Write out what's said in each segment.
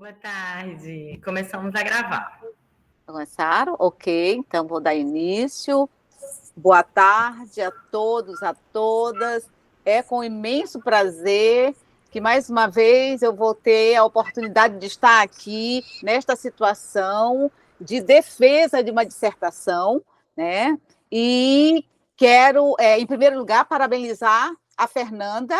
Boa tarde. Começamos a gravar. Começaram? Ok, então vou dar início. Boa tarde a todos, a todas. É com imenso prazer que mais uma vez eu vou ter a oportunidade de estar aqui nesta situação de defesa de uma dissertação, né? E quero, em primeiro lugar, parabenizar a Fernanda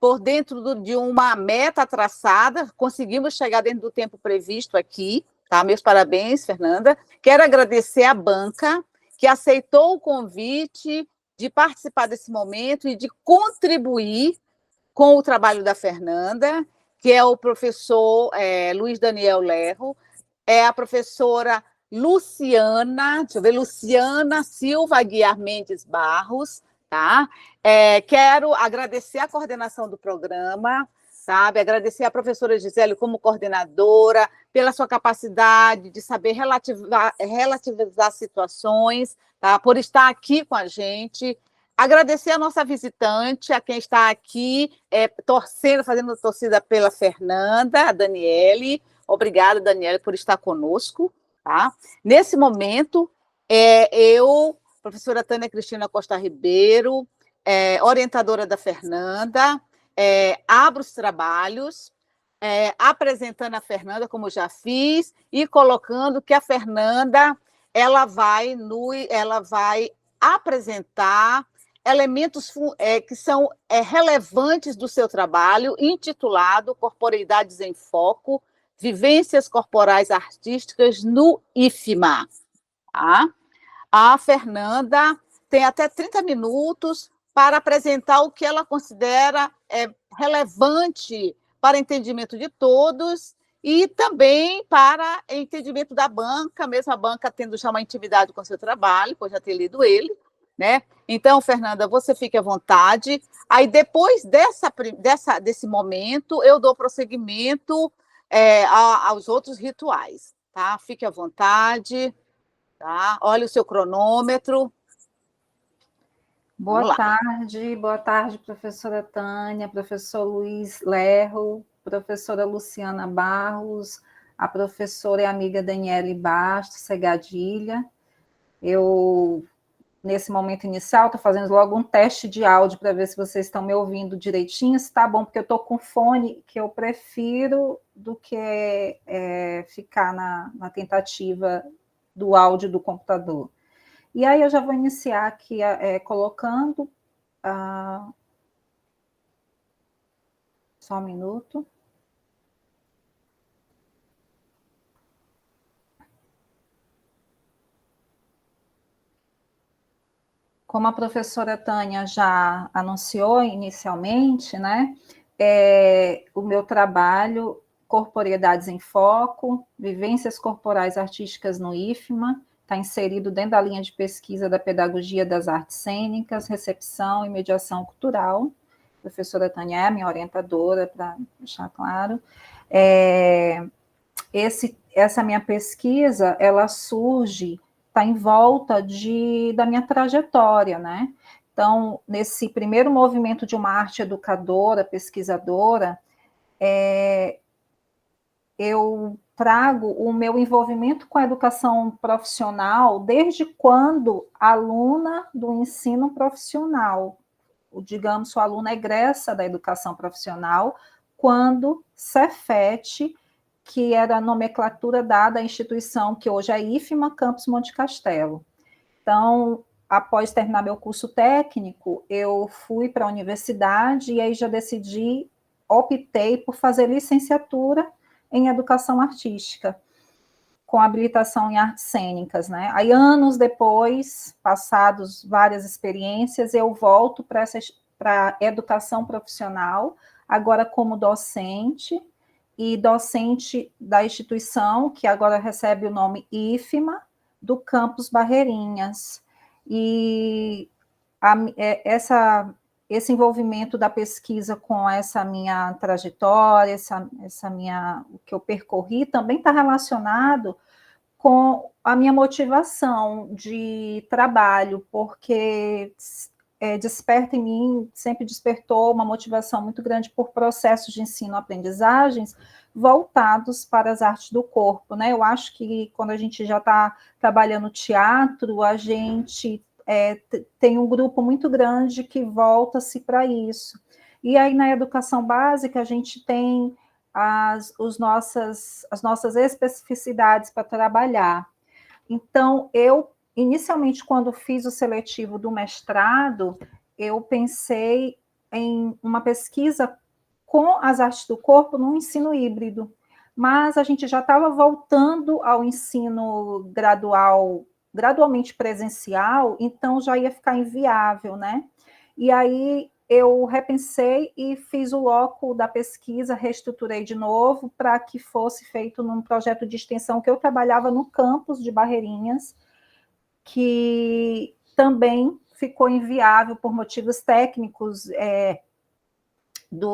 por dentro de uma meta traçada, conseguimos chegar dentro do tempo previsto aqui, tá? Meus parabéns, Fernanda. Quero agradecer à banca que aceitou o convite de participar desse momento e de contribuir com o trabalho da Fernanda, que é o professor Luiz Daniel Lerro, é a professora Luciana, deixa eu ver, Luciana Silva Aguiar Mendes Barros, tá? Quero agradecer a coordenação do programa, sabe? Agradecer a professora Gisele como coordenadora, pela sua capacidade de saber relativizar situações, tá? Por estar aqui com a gente. Agradecer a nossa visitante, a quem está aqui torcendo, fazendo torcida pela Fernanda, a Daniele. Obrigada, Daniele, por estar conosco. Tá? Nesse momento, eu, professora Tânia Cristina Costa Ribeiro, orientadora da Fernanda, abro os trabalhos, apresentando a Fernanda, como já fiz, e colocando que a Fernanda ela vai apresentar elementos que são relevantes do seu trabalho, intitulado Corporeidades em Foco, Vivências Corporais Artísticas no IFMA. Tá? A Fernanda tem até 30 minutos para apresentar o que ela considera relevante para entendimento de todos e também para entendimento da banca, mesmo a banca tendo já uma intimidade com o seu trabalho, pois já ter lido ele, né? Então, Fernanda, você fique à vontade. Aí, depois desse momento, eu dou prosseguimento aos outros rituais, tá? Fique à vontade, tá? Olha o seu cronômetro. Boa tarde, professora Tânia, professor Luiz Lerro, professora Luciana Barros, a professora e amiga Daniele Bastos Segadilha. Eu, nesse momento inicial, estou fazendo logo um teste de áudio para ver se vocês estão me ouvindo direitinho, se está bom, porque eu estou com fone, que eu prefiro do que ficar na tentativa do áudio do computador. E aí eu já vou iniciar aqui colocando... Só um minuto. Como a professora Tânia já anunciou inicialmente, né, o meu trabalho, Corporeidades em Foco, Vivências Corporais Artísticas no IFMA, está inserido dentro da linha de pesquisa da Pedagogia das Artes Cênicas, Recepção e Mediação Cultural. A professora Tânia é a minha orientadora, para deixar claro. Essa minha pesquisa, ela surge, está em volta da minha trajetória, né? Então, nesse primeiro movimento de uma arte educadora, pesquisadora, eu trago o meu envolvimento com a educação profissional desde quando aluna do ensino profissional. Digamos, sou aluna egressa da educação profissional, quando Cefet, que era a nomenclatura dada à instituição que hoje é IFMA, Campus Monte Castelo. Então, após terminar meu curso técnico, eu fui para a universidade e aí já optei por fazer licenciatura em educação artística, com habilitação em artes cênicas, né? Aí, anos depois, passados várias experiências, eu volto para a educação profissional, agora como docente, e docente da instituição, que agora recebe o nome IFMA, do Campus Barreirinhas. E esse envolvimento da pesquisa com essa minha trajetória, o que eu percorri, também está relacionado com a minha motivação de trabalho, porque desperta em mim, sempre despertou uma motivação muito grande por processos de ensino-aprendizagens voltados para as artes do corpo, né? Eu acho que quando a gente já está trabalhando teatro, a gente tem um grupo muito grande que volta-se para isso. E aí, na educação básica, a gente tem as nossas especificidades para trabalhar. Então, inicialmente, quando fiz o seletivo do mestrado, eu pensei em uma pesquisa com as artes do corpo no ensino híbrido, mas a gente já estava voltando ao ensino gradualmente presencial, então já ia ficar inviável, né? E aí eu repensei e fiz o loco da pesquisa, reestruturei de novo para que fosse feito num projeto de extensão que eu trabalhava no campus de Barreirinhas, que também ficou inviável por motivos técnicos de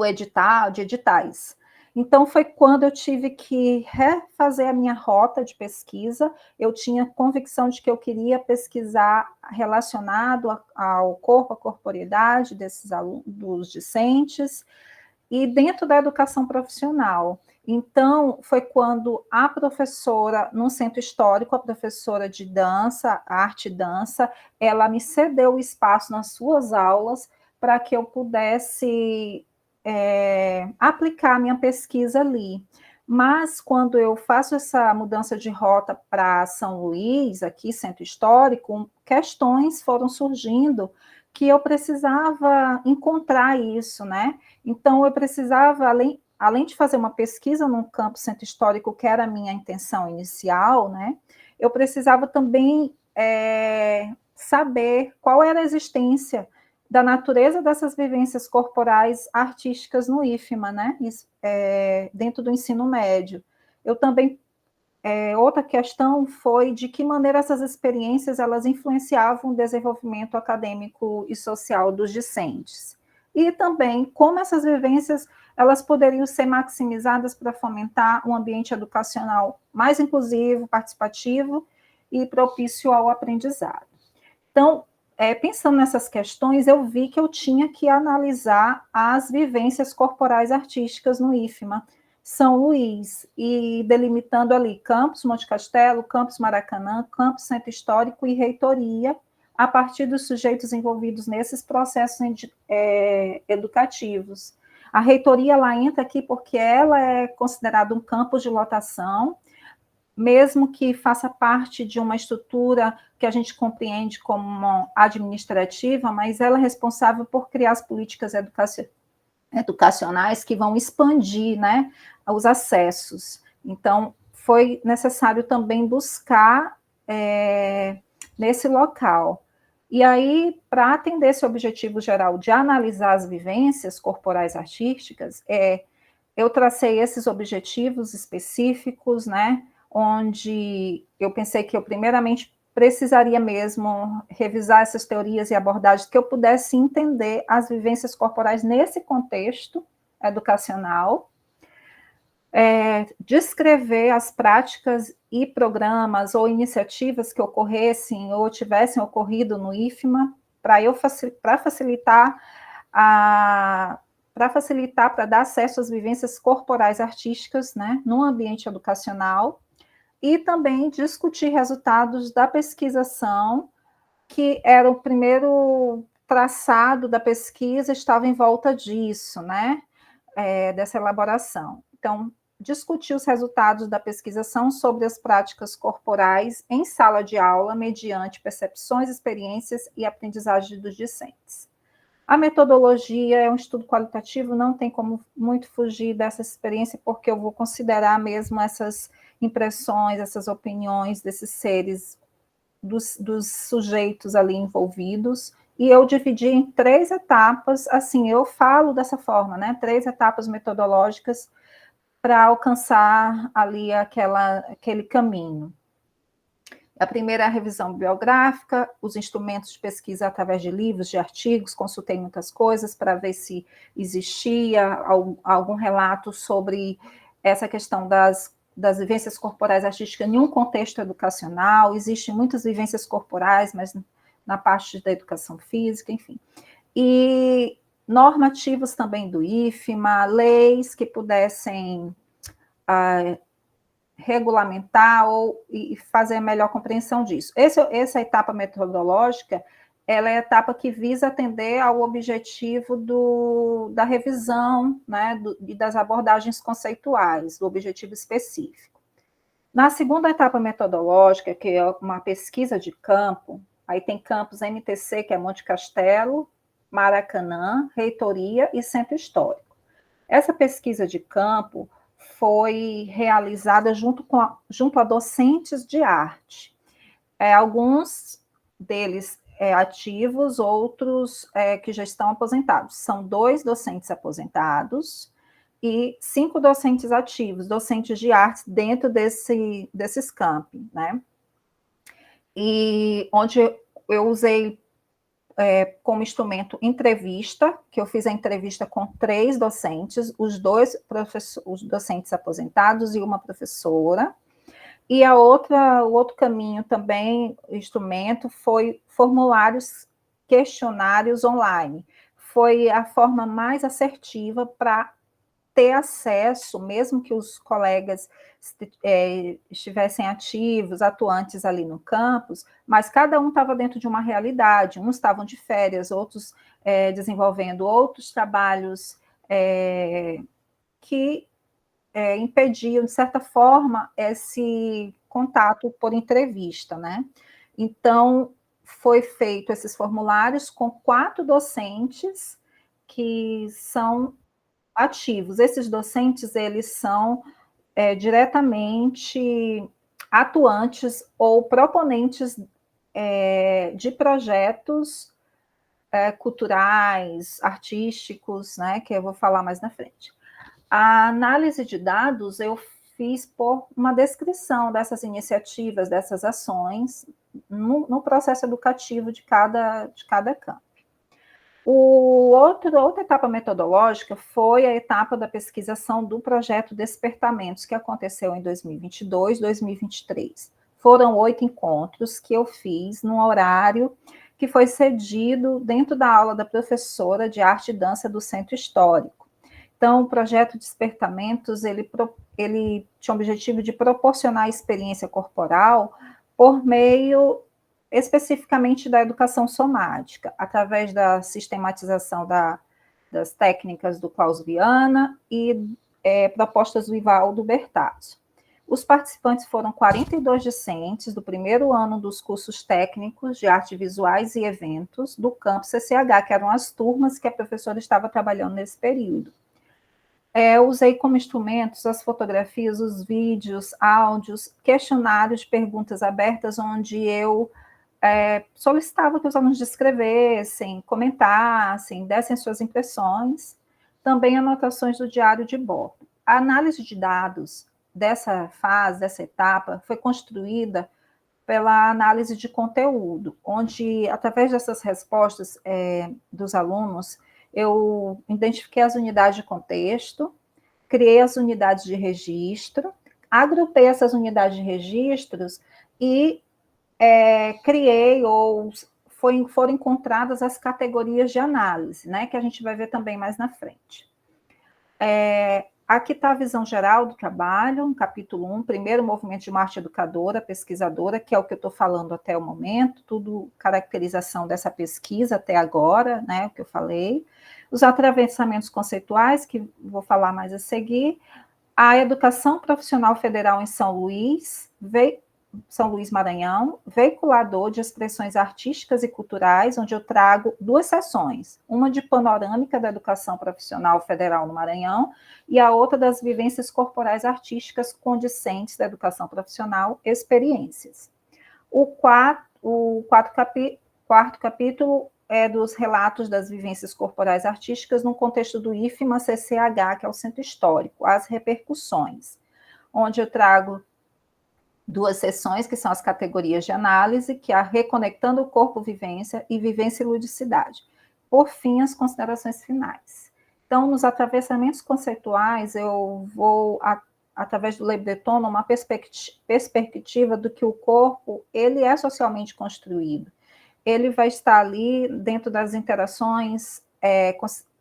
editais. Então, foi quando eu tive que refazer a minha rota de pesquisa. Eu tinha convicção de que eu queria pesquisar relacionado ao corpo, à corporeidade desses alunos, dos discentes, e dentro da educação profissional. Então, foi quando a professora, no centro histórico, a professora de dança, arte e dança, ela me cedeu o espaço nas suas aulas para que eu pudesse aplicar a minha pesquisa ali. Mas, quando eu faço essa mudança de rota para São Luís, aqui, centro histórico, questões foram surgindo que eu precisava encontrar isso, né? Então, eu precisava, além de fazer uma pesquisa num campo centro histórico, que era a minha intenção inicial, né? Eu precisava também saber qual era a existência da natureza dessas vivências corporais artísticas no IFMA, né? Dentro do ensino médio. Eu também outra questão foi de que maneira essas experiências elas influenciavam o desenvolvimento acadêmico e social dos discentes. E também como essas vivências elas poderiam ser maximizadas para fomentar um ambiente educacional mais inclusivo, participativo e propício ao aprendizado. Então, pensando nessas questões, eu vi que eu tinha que analisar as vivências corporais artísticas no IFMA, São Luís, e delimitando ali Campus Monte Castelo, Campus Maracanã, Campus Centro Histórico e Reitoria, a partir dos sujeitos envolvidos nesses processos educativos. A reitoria lá entra aqui porque ela é considerada um campus de lotação, mesmo que faça parte de uma estrutura que a gente compreende como administrativa, mas ela é responsável por criar as políticas educacionais que vão expandir, né, os acessos. Então, foi necessário também buscar nesse local. E aí, para atender esse objetivo geral de analisar as vivências corporais artísticas, eu tracei esses objetivos específicos, né, onde eu pensei que eu primeiramente precisaria mesmo revisar essas teorias e abordagens que eu pudesse entender as vivências corporais nesse contexto educacional, descrever as práticas e programas ou iniciativas que ocorressem ou tivessem ocorrido no IFMA, para facilitar, para dar acesso às vivências corporais artísticas, né, no ambiente educacional, e também discutir resultados da pesquisação, que era o primeiro traçado da pesquisa, estava em volta disso, né, dessa elaboração. Então, discutir os resultados da pesquisação sobre as práticas corporais em sala de aula, mediante percepções, experiências e aprendizagem dos discentes. A metodologia é um estudo qualitativo, não tem como muito fugir dessa experiência, porque eu vou considerar mesmo essas impressões, essas opiniões desses seres, dos sujeitos ali envolvidos, e eu dividi em 3 etapas, assim, eu falo dessa forma, né, 3 etapas metodológicas para alcançar ali aquele caminho. A primeira é a revisão bibliográfica, os instrumentos de pesquisa através de livros, de artigos, consultei muitas coisas para ver se existia algum relato sobre essa questão das vivências corporais artísticas em um contexto educacional. Existem muitas vivências corporais, mas na parte da educação física, enfim. E normativos também do IFMA, leis que pudessem regulamentar e fazer a melhor compreensão disso. Essa etapa metodológica, ela é a etapa que visa atender ao objetivo da revisão, né, e das abordagens conceituais, do objetivo específico. Na segunda etapa metodológica, que é uma pesquisa de campo, aí tem campus MTC, que é Monte Castelo, Maracanã, Reitoria e Centro Histórico. Essa pesquisa de campo foi realizada junto a docentes de arte. Alguns deles ativos, outros que já estão aposentados. São 2 docentes aposentados e 5 docentes ativos, docentes de artes dentro desses campi, né? E onde eu usei como instrumento entrevista, que eu fiz a entrevista com 3 docentes, os docentes aposentados e uma professora. E o outro caminho também, instrumento, foi questionários online. Foi a forma mais assertiva para ter acesso, mesmo que os colegas estivessem ativos, atuantes ali no campus, mas cada um estava dentro de uma realidade, uns estavam de férias, outros desenvolvendo outros trabalhos que impediam, de certa forma, esse contato por entrevista, né? Então, foi feito esses formulários com 4 docentes que são ativos. Esses docentes, eles são diretamente atuantes ou proponentes de projetos culturais, artísticos, né, que eu vou falar mais na frente. A análise de dados eu fiz por uma descrição dessas iniciativas, dessas ações, no processo educativo de cada campo. Outra etapa metodológica foi a etapa da pesquisação do projeto Despertamentos, que aconteceu em 2022, 2023. Foram 8 encontros que eu fiz num horário que foi cedido dentro da aula da professora de arte e dança do Centro Histórico. Então, o projeto Despertamentos, ele tinha o objetivo de proporcionar experiência corporal por meio especificamente da educação somática, através da sistematização das técnicas do Klaus Viana e propostas do Ivaldo Bertazzo. Os participantes foram 42 discentes do primeiro ano dos cursos técnicos de artes visuais e eventos do campus CCH, que eram as turmas que a professora estava trabalhando nesse período. Eu usei como instrumentos as fotografias, os vídeos, áudios, questionários de perguntas abertas, onde eu solicitava que os alunos descrevessem, comentassem, dessem suas impressões, também anotações do diário de bordo. A análise de dados dessa fase, dessa etapa, foi construída pela análise de conteúdo, onde, através dessas respostas dos alunos, eu identifiquei as unidades de contexto, criei as unidades de registro, agrupei essas unidades de registros e criei foram encontradas as categorias de análise, né, que a gente vai ver também mais na frente. Aqui está a visão geral do trabalho, no capítulo 1, primeiro movimento de uma arte educadora, pesquisadora, que é o que eu estou falando até o momento, tudo caracterização dessa pesquisa até agora, né, o que eu falei. Os atravessamentos conceituais, que vou falar mais a seguir. A educação profissional federal em São Luís Maranhão, veiculador de expressões artísticas e culturais, onde eu trago 2 sessões, uma de panorâmica da educação profissional federal no Maranhão e a outra das vivências corporais artísticas com discentes da educação profissional, experiências. O quarto capítulo é dos relatos das vivências corporais artísticas no contexto do IFMA-CCH, que é o Centro Histórico, as repercussões, onde eu trago 2 sessões, que são as categorias de análise, que é a Reconectando o Corpo-Vivência e Vivência e Ludicidade. Por fim, as considerações finais. Então, nos atravessamentos conceituais, eu vou, através do Le Breton, uma perspectiva do que o corpo, ele é socialmente construído. Ele vai estar ali dentro das interações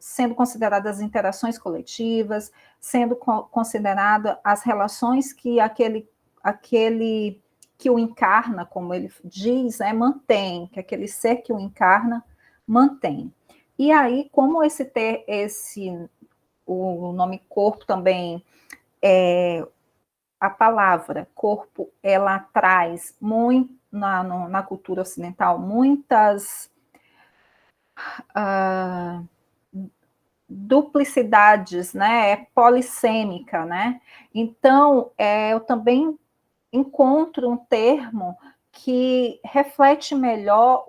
sendo consideradas as interações coletivas, sendo considerado as relações que aquele que o encarna, como ele diz, mantém, que aquele ser que o encarna mantém. E aí, como o nome corpo também, a palavra corpo, ela traz muito, na cultura ocidental, muitas duplicidades, né? É polissêmica, né? Então, eu também encontro um termo que reflete melhor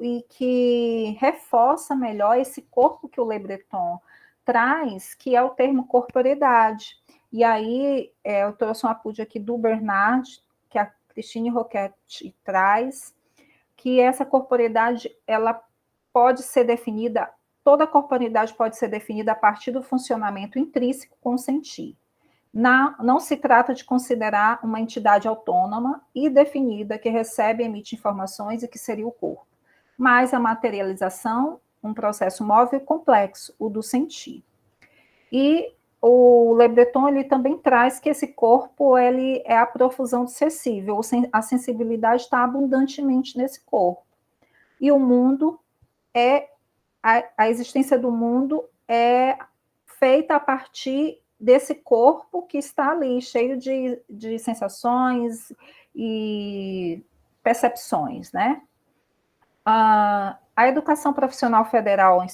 e que reforça melhor esse corpo que o Le Breton traz, que é o termo corporeidade. E aí, eu trouxe um apude aqui do Bernard, que a Christine Roquette traz, que essa corporeidade, ela pode ser definida, toda corporeidade pode ser definida a partir do funcionamento intrínseco com o sentir. Não se trata de considerar uma entidade autônoma e definida que recebe e emite informações e que seria o corpo, mas a materialização, um processo móvel e complexo, o do sentir. E o Le Breton, ele também traz que esse corpo, ele é a profusão do sensível, a sensibilidade está abundantemente nesse corpo. E o mundo a existência do mundo é feita a partir desse corpo que está ali, cheio de sensações e percepções, né? A educação profissional federal em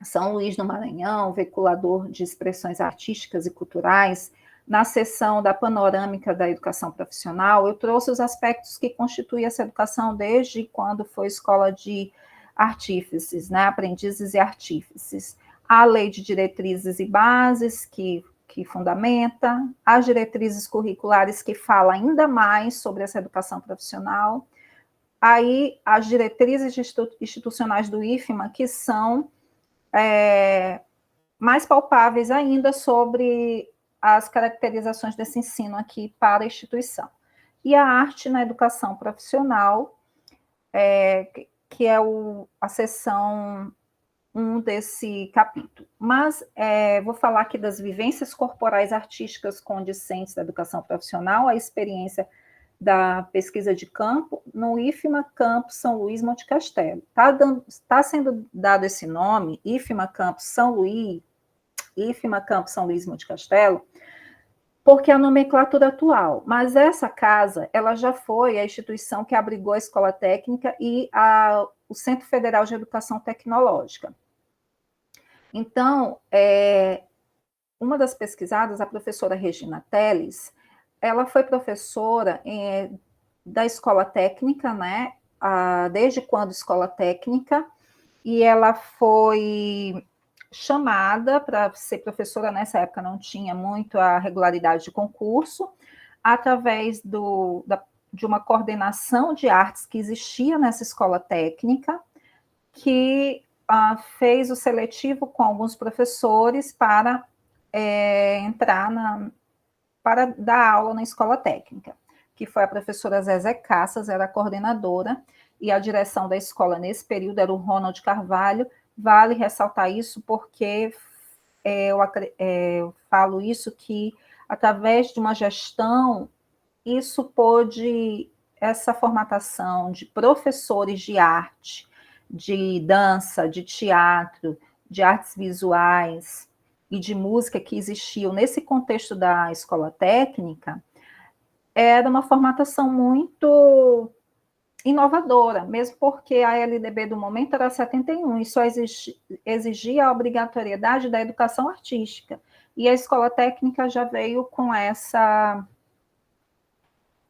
São Luís do Maranhão, veiculador de expressões artísticas e culturais, na seção da panorâmica da educação profissional, eu trouxe os aspectos que constituem essa educação desde quando foi escola de artífices, né, aprendizes e artífices. A lei de diretrizes e bases, que fundamenta, as diretrizes curriculares, que fala ainda mais sobre essa educação profissional, aí as diretrizes institucionais do IFMA, que são mais palpáveis ainda sobre as caracterizações desse ensino aqui para a instituição. E a arte na educação profissional, que é a seção 1 desse capítulo. Mas vou falar aqui das vivências corporais artísticas com discentes da educação profissional, a experiência da pesquisa de campo no IFMA Campus São Luís Monte Castelo. Está sendo dado esse nome, IFMA Campus São Luís Monte Castelo, porque é a nomenclatura atual, mas essa casa, ela já foi a instituição que abrigou a Escola Técnica e o Centro Federal de Educação Tecnológica. Então, uma das pesquisadas, a professora Regina Teles, ela foi professora da Escola Técnica, né, desde quando Escola Técnica, e ela foi chamada para ser professora, nessa época não tinha muito a regularidade de concurso, através de uma coordenação de artes que existia nessa escola técnica, que fez o seletivo com alguns professores para entrar para dar aula na escola técnica, que foi a professora Zezé Cassas, era a coordenadora, e a direção da escola nesse período era o Ronald Carvalho. Vale ressaltar isso porque eu falo isso, que através de uma gestão, essa formatação de professores de arte, de dança, de teatro, de artes visuais e de música que existiam nesse contexto da escola técnica, era uma formatação muito inovadora, mesmo porque a LDB do momento era 71 e só exigia a obrigatoriedade da educação artística. E a escola técnica já veio com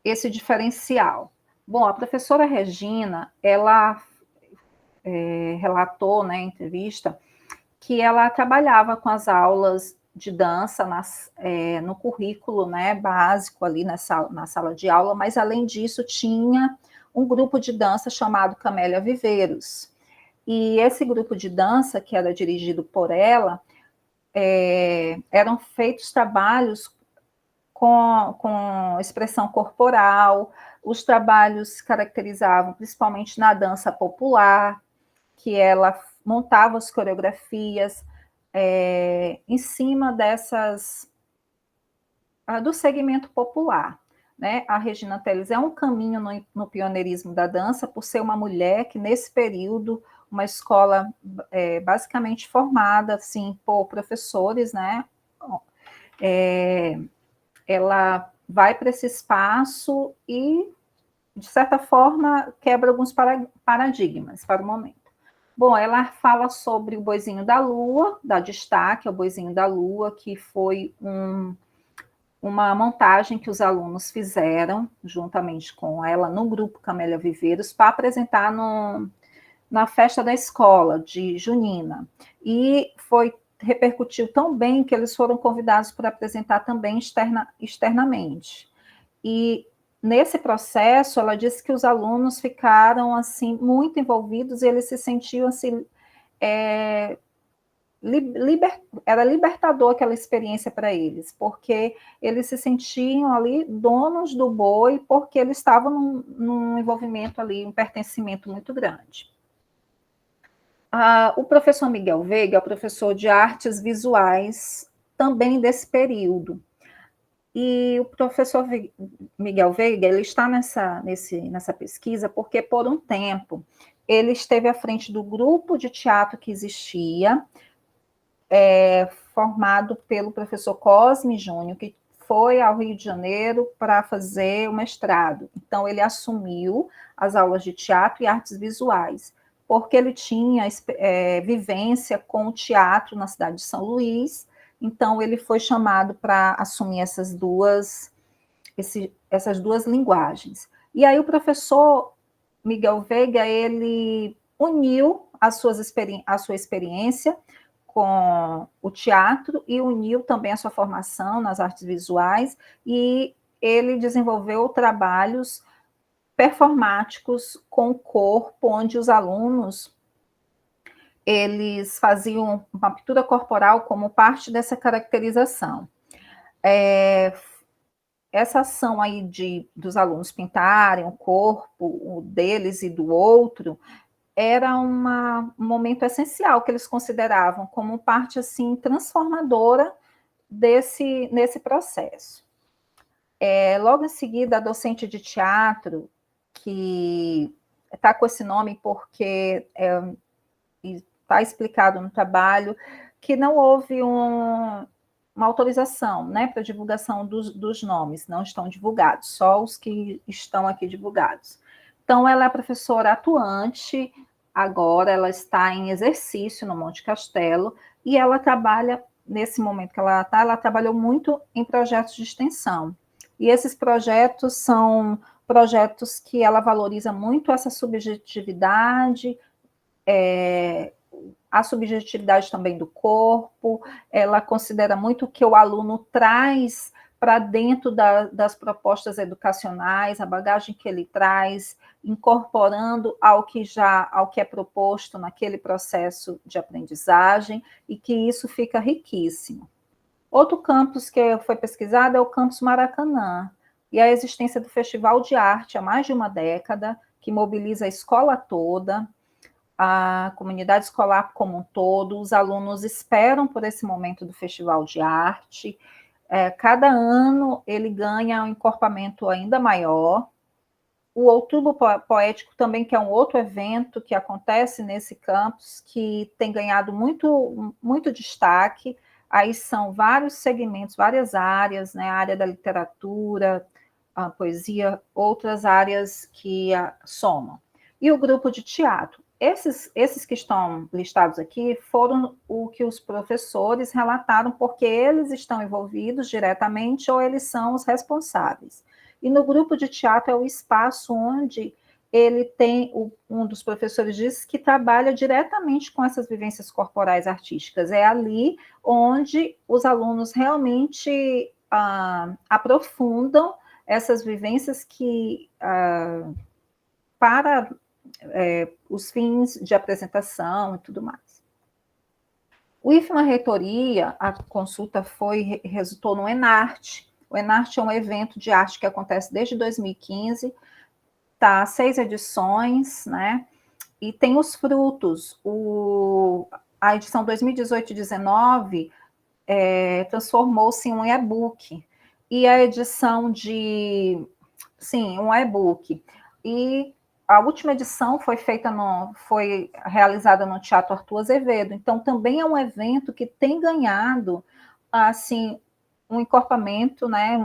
esse diferencial. Bom, a professora Regina, ela relatou, né, em entrevista, que ela trabalhava com as aulas de dança no currículo, né, básico ali na sala de aula, mas além disso tinha um grupo de dança chamado Camélia Viveiros. E esse grupo de dança, que era dirigido por ela, eram feitos trabalhos com expressão corporal, os trabalhos se caracterizavam principalmente na dança popular, que ela montavam as coreografias em cima dessas do segmento popular. Né? A Regina Teles é um caminho no pioneirismo da dança, por ser uma mulher que, nesse período, uma escola basicamente formada assim, por professores, né? Ela vai para esse espaço e, de certa forma, quebra alguns paradigmas para o momento. Bom, ela fala sobre o Boizinho da Lua, da Destaque, o Boizinho da Lua, que foi uma montagem que os alunos fizeram, juntamente com ela, no grupo Camélia Viveiros, para apresentar na festa da escola, de junina. E repercutiu tão bem que eles foram convidados para apresentar também externamente. E nesse processo, ela disse que os alunos ficaram assim muito envolvidos e eles se sentiam assim, era libertador aquela experiência para eles, porque eles se sentiam ali donos do boi, porque eles estavam num envolvimento ali, um pertencimento muito grande. O professor Miguel Veiga é o professor de artes visuais também desse período. E o professor Miguel Veiga, ele está nessa pesquisa porque, por um tempo, ele esteve à frente do grupo de teatro que existia, formado pelo professor Cosme Júnior, que foi ao Rio de Janeiro para fazer o mestrado. Então, ele assumiu as aulas de teatro e artes visuais, porque ele tinha vivência com o teatro na cidade de São Luís. Então, ele foi chamado para assumir essas duas linguagens. E aí, o professor Miguel Veiga, ele uniu a sua experiência com o teatro e uniu também a sua formação nas artes visuais, e ele desenvolveu trabalhos performáticos com o corpo, onde os alunos eles faziam uma pintura corporal como parte dessa caracterização. Essa ação aí dos alunos pintarem o corpo deles e do outro era um momento essencial que eles consideravam como parte assim transformadora nesse processo. Logo em seguida, a docente de teatro, que está com esse nome porque está explicado no trabalho, que não houve uma autorização, né, para divulgação dos nomes, não estão divulgados, só os que estão aqui divulgados. Então, ela é professora atuante, agora ela está em exercício no Monte Castelo, e ela trabalha, nesse momento que ela está, ela trabalhou muito em projetos de extensão. E esses projetos são projetos que ela valoriza muito essa subjetividade, a subjetividade também do corpo, ela considera muito que o aluno traz para dentro das propostas educacionais, a bagagem que ele traz, incorporando ao que é proposto naquele processo de aprendizagem, e que isso fica riquíssimo. Outro campus que foi pesquisado é o campus Maracanã, e a existência do Festival de Arte há mais de uma década, que mobiliza a escola toda, a comunidade escolar como um todo, os alunos esperam por esse momento do Festival de Arte. Cada ano ele ganha um encorpamento ainda maior. O Outubro Poético também, que é um outro evento que acontece nesse campus, que tem ganhado muito, muito destaque. Aí são vários segmentos, várias áreas, né? A área da literatura, a poesia, outras áreas que somam. E o grupo de teatro. Esses que estão listados aqui foram o que os professores relataram, porque eles estão envolvidos diretamente ou eles são os responsáveis. E no grupo de teatro é o espaço onde ele tem, um dos professores disse que trabalha diretamente com essas vivências corporais artísticas. É ali onde os alunos realmente aprofundam essas vivências que, para os fins de apresentação e tudo mais. O IFMA Reitoria, a consulta resultou no Enarte. O Enarte é um evento de arte que acontece desde 2015, tá 6 edições, né? e tem os frutos. A edição 2018-19 transformou-se em um e-book. E a edição um e-book. E a última edição foi realizada no Teatro Arthur Azevedo. Então, também é um evento que tem ganhado, assim, um encorpamento, né,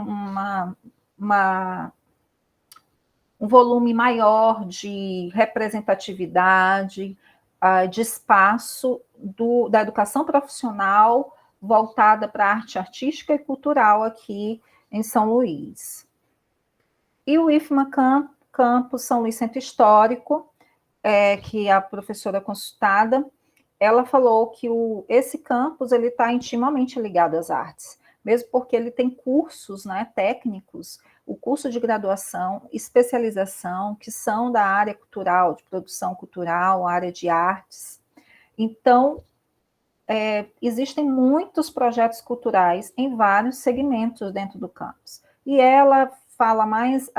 um volume maior de representatividade, de espaço da educação profissional voltada para a arte artística e cultural aqui em São Luís. E o IFMA Campus São Luís Centro Histórico, que a professora consultada, ela falou que esse campus ele está intimamente ligado às artes, mesmo porque ele tem cursos, né, técnicos, o curso de graduação, especialização, que são da área cultural, de produção cultural, área de artes. Então, existem muitos projetos culturais em vários segmentos dentro do campus. E ela fala mais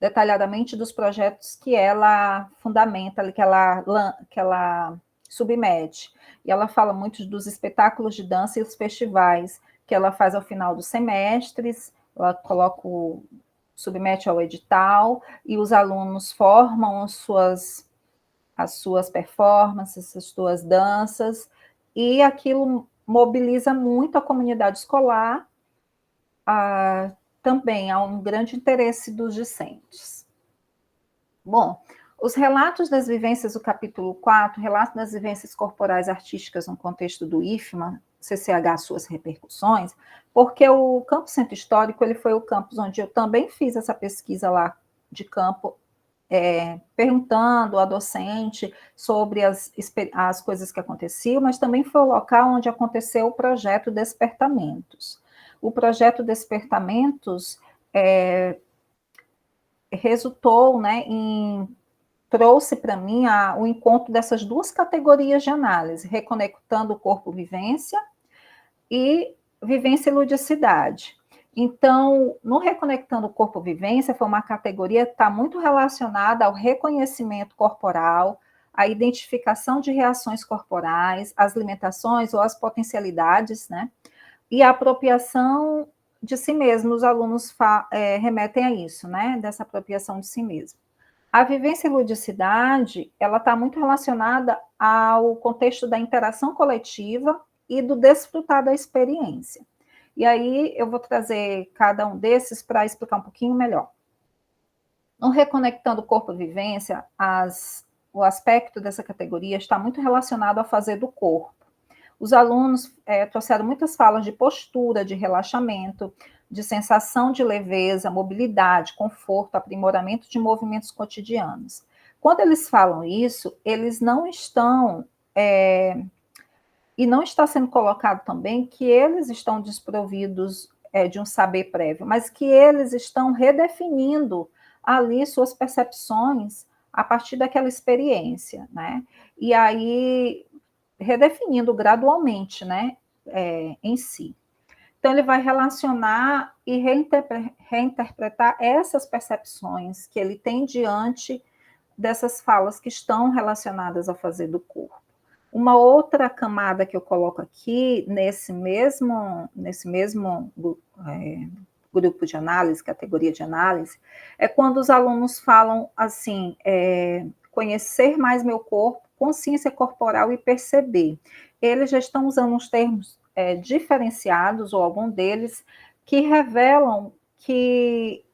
detalhadamente dos projetos que ela fundamenta, que ela submete. E ela fala muito dos espetáculos de dança e os festivais que ela faz ao final dos semestres, ela submete ao edital, e os alunos formam as suas performances, as suas danças, e aquilo mobiliza muito a comunidade escolar, também há um grande interesse dos discentes. Bom, os relatos das vivências do capítulo 4, relato das vivências corporais artísticas no contexto do IFMA, CCH, suas repercussões, porque o Campus Centro Histórico ele foi o campus onde eu também fiz essa pesquisa lá de campo, perguntando à docente sobre as coisas que aconteciam, mas também foi o local onde aconteceu o projeto Despertamentos. O projeto Despertamentos resultou, né, trouxe para mim o encontro dessas duas categorias de análise, reconectando o corpo-vivência e vivência e ludicidade. Então, no Reconectando o Corpo-Vivência, foi uma categoria que está muito relacionada ao reconhecimento corporal, à identificação de reações corporais, as limitações ou as potencialidades, né? E a apropriação de si mesmo. Os alunos remetem a isso, né? Dessa apropriação de si mesmo. A vivência e ludicidade, ela está muito relacionada ao contexto da interação coletiva e do desfrutar da experiência. E aí eu vou trazer cada um desses para explicar um pouquinho melhor. No Reconectando Corpo-Vivência, o aspecto dessa categoria está muito relacionado ao fazer do corpo. Os alunos trouxeram muitas falas de postura, de relaxamento, de sensação de leveza, mobilidade, conforto, aprimoramento de movimentos cotidianos. Quando eles falam isso, eles não estão... e não está sendo colocado também que eles estão desprovidos de um saber prévio, mas que eles estão redefinindo ali suas percepções a partir daquela experiência, né? E aí, redefinindo gradualmente, né, em si. Então, ele vai relacionar e reinterpretar essas percepções que ele tem diante dessas falas que estão relacionadas ao fazer do corpo. Uma outra camada que eu coloco aqui, nesse mesmo grupo de análise, categoria de análise, é quando os alunos falam assim, conhecer mais meu corpo, consciência corporal e perceber. Eles já estão usando uns termos diferenciados, ou algum deles, que revelam que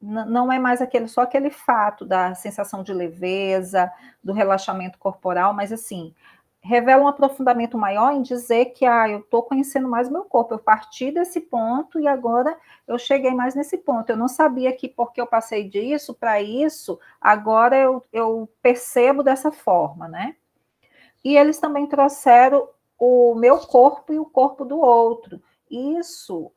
não é mais só aquele fato da sensação de leveza, do relaxamento corporal, mas assim, revela um aprofundamento maior em dizer que eu estou conhecendo mais o meu corpo, eu parti desse ponto e agora eu cheguei mais nesse ponto. Eu não sabia que porque eu passei disso para isso, agora eu percebo dessa forma, né? E eles também trouxeram o meu corpo e o corpo do outro. Isso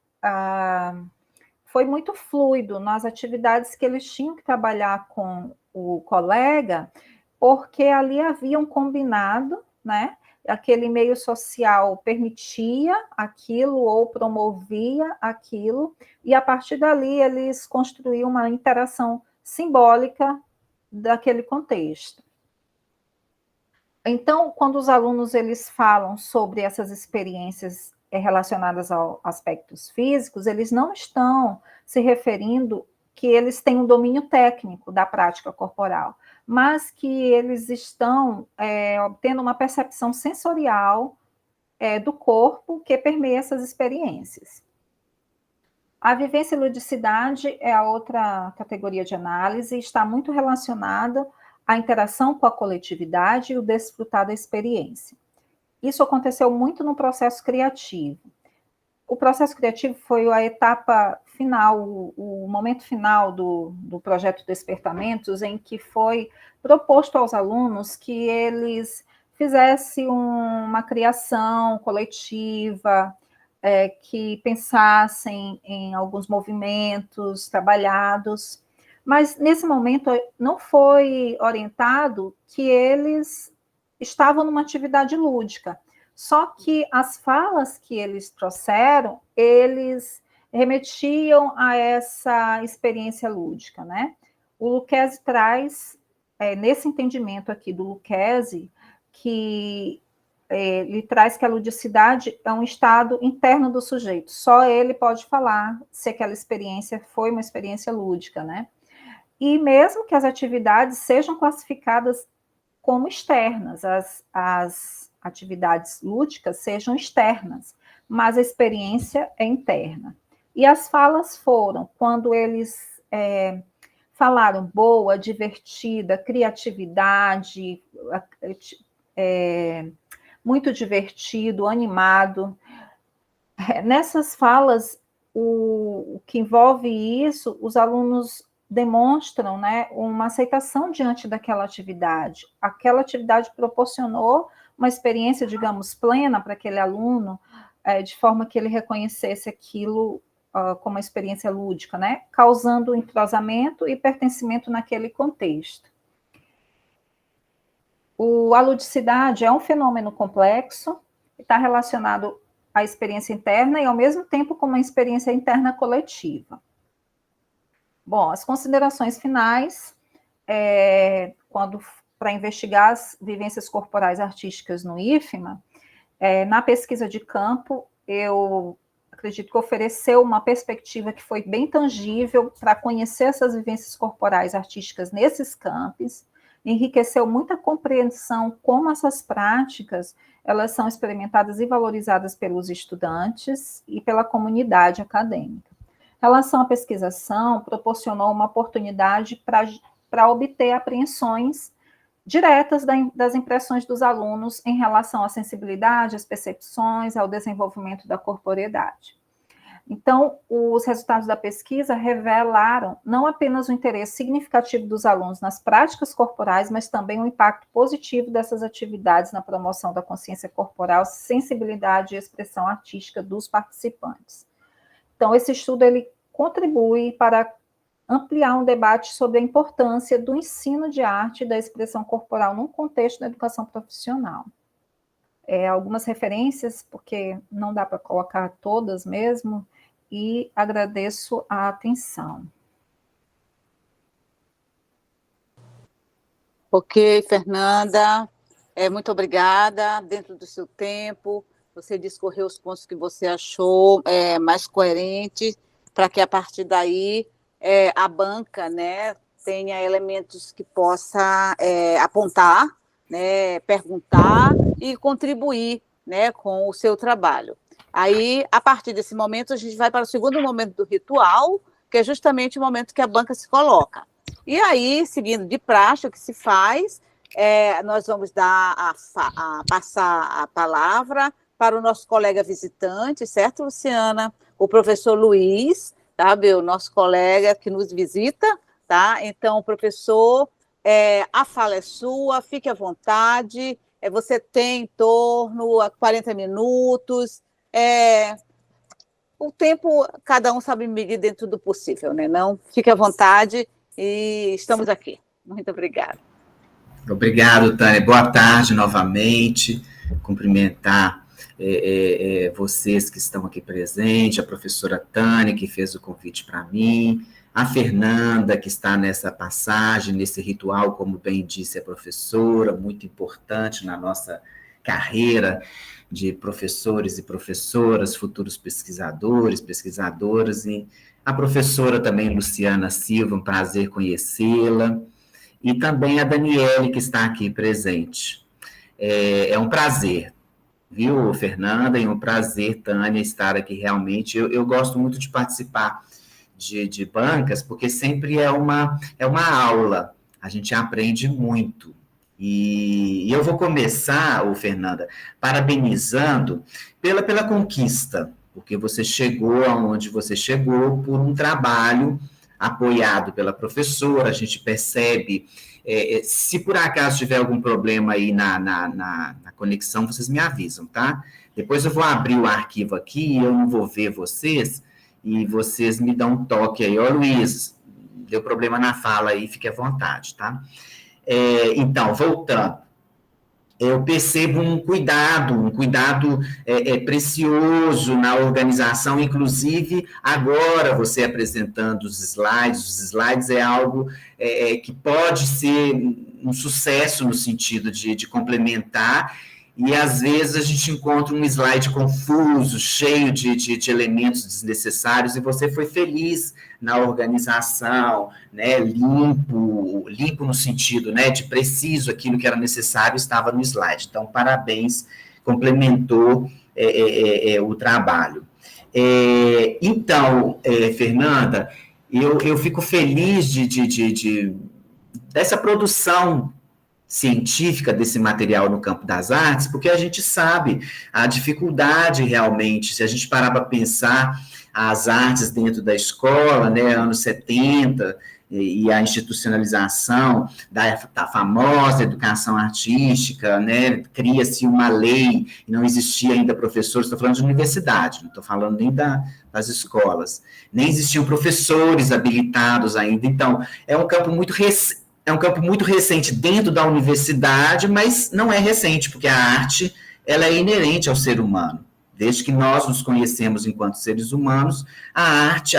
foi muito fluido nas atividades que eles tinham que trabalhar com o colega, porque ali havia um combinado, né? Aquele meio social permitia aquilo ou promovia aquilo, e a partir dali eles construíam uma interação simbólica daquele contexto. Então, quando os alunos eles falam sobre essas experiências relacionadas a aspectos físicos, eles não estão se referindo que eles têm um domínio técnico da prática corporal, mas que eles estão obtendo uma percepção sensorial do corpo que permeia essas experiências. A vivência e ludicidade é a outra categoria de análise e está muito relacionada à interação com a coletividade e o desfrutar da experiência. Isso aconteceu muito no processo criativo. O processo criativo foi a etapa final, o momento final do projeto Despertamentos, em que foi proposto aos alunos que eles fizessem uma criação coletiva, que pensassem em alguns movimentos trabalhados, mas nesse momento não foi orientado que eles estavam numa atividade lúdica. Só que as falas que eles trouxeram, eles remetiam a essa experiência lúdica, né? O Lucchesi traz, nesse entendimento aqui do Lucchesi, que ele traz que a ludicidade é um estado interno do sujeito. Só ele pode falar se aquela experiência foi uma experiência lúdica, né? E mesmo que as atividades sejam classificadas como externas, as atividades lúdicas sejam externas, mas a experiência é interna. E as falas foram, quando eles falaram boa, divertida, criatividade, muito divertido, animado. Nessas falas, o que envolve isso, os alunos demonstram, né, uma aceitação diante daquela atividade. Aquela atividade proporcionou uma experiência, digamos, plena para aquele aluno, de forma que ele reconhecesse aquilo como uma experiência lúdica, né, causando entrosamento e pertencimento naquele contexto. A ludicidade é um fenômeno complexo, está relacionado à experiência interna e, ao mesmo tempo, com uma experiência interna coletiva. Bom, as considerações finais, para investigar as vivências corporais artísticas no IFMA, na pesquisa de campo, eu acredito que ofereceu uma perspectiva que foi bem tangível para conhecer essas vivências corporais artísticas nesses campos, enriqueceu muita compreensão como essas práticas elas são experimentadas e valorizadas pelos estudantes e pela comunidade acadêmica. Em relação à pesquisação, proporcionou uma oportunidade para obter apreensões diretas das impressões dos alunos em relação à sensibilidade, às percepções, ao desenvolvimento da corporeidade. Então, os resultados da pesquisa revelaram não apenas o interesse significativo dos alunos nas práticas corporais, mas também o impacto positivo dessas atividades na promoção da consciência corporal, sensibilidade e expressão artística dos participantes. Então, esse estudo ele contribui para ampliar um debate sobre a importância do ensino de arte e da expressão corporal num contexto da educação profissional. Algumas referências, porque não dá para colocar todas mesmo, e agradeço a atenção. Ok, Fernanda, muito obrigada. Dentro do seu tempo, você discorreu os pontos que você achou mais coerentes, para que a partir daí a banca, né, tenha elementos que possa apontar, né, perguntar e contribuir, né, com o seu trabalho. Aí, a partir desse momento, a gente vai para o segundo momento do ritual, que é justamente o momento que a banca se coloca. E aí, seguindo de praxe, o que se faz, nós vamos passar a palavra para o nosso colega visitante, certo, Luciana? O professor Luiz, sabe, o nosso colega que nos visita, tá? Então, professor, a fala é sua, fique à vontade, você tem em torno a 40 minutos, o tempo, cada um sabe medir dentro do possível, né? Não, fique à vontade e estamos aqui. Muito obrigada. Obrigado, Tânia. Boa tarde novamente. Cumprimentar vocês que estão aqui presentes, a professora Tânia, que fez o convite para mim, a Fernanda, que está nessa passagem, nesse ritual, como bem disse a professora, muito importante na nossa carreira de professores e professoras, futuros pesquisadores, pesquisadoras, e a professora também, Luciana Silva, um prazer conhecê-la, e também a Daniele, que está aqui presente. É um prazer, viu, Fernanda, e um prazer, Tânia, estar aqui realmente. Eu gosto muito de participar de bancas, porque sempre é uma aula, a gente aprende muito. E eu vou começar, Fernanda, parabenizando pela conquista, porque você chegou aonde você chegou por um trabalho apoiado pela professora. A gente percebe, se por acaso tiver algum problema aí na conexão, vocês me avisam, tá? Depois eu vou abrir o arquivo aqui, eu não vou ver vocês, e vocês me dão um toque aí. Ó, Luiz, deu problema na fala aí, fique à vontade, tá? Então, voltando, eu percebo um cuidado precioso na organização, inclusive agora você apresentando os slides é algo que pode ser um sucesso no sentido de complementar, e às vezes a gente encontra um slide confuso, cheio de elementos desnecessários, e você foi feliz na organização, né, limpo no sentido, né, de preciso, aquilo que era necessário estava no slide. Então, parabéns, complementou o trabalho. Então, Fernanda, eu fico feliz dessa produção científica desse material no campo das artes, porque a gente sabe a dificuldade realmente, se a gente parar para pensar as artes dentro da escola, né, anos 70, e a institucionalização da famosa educação artística, né, cria-se uma lei, e não existia ainda professores, estou falando de universidade, não estou falando nem das escolas, nem existiam professores habilitados ainda. Então, é um campo muito recente dentro da universidade, mas não é recente, porque a arte ela é inerente ao ser humano. Desde que nós nos conhecemos enquanto seres humanos, a arte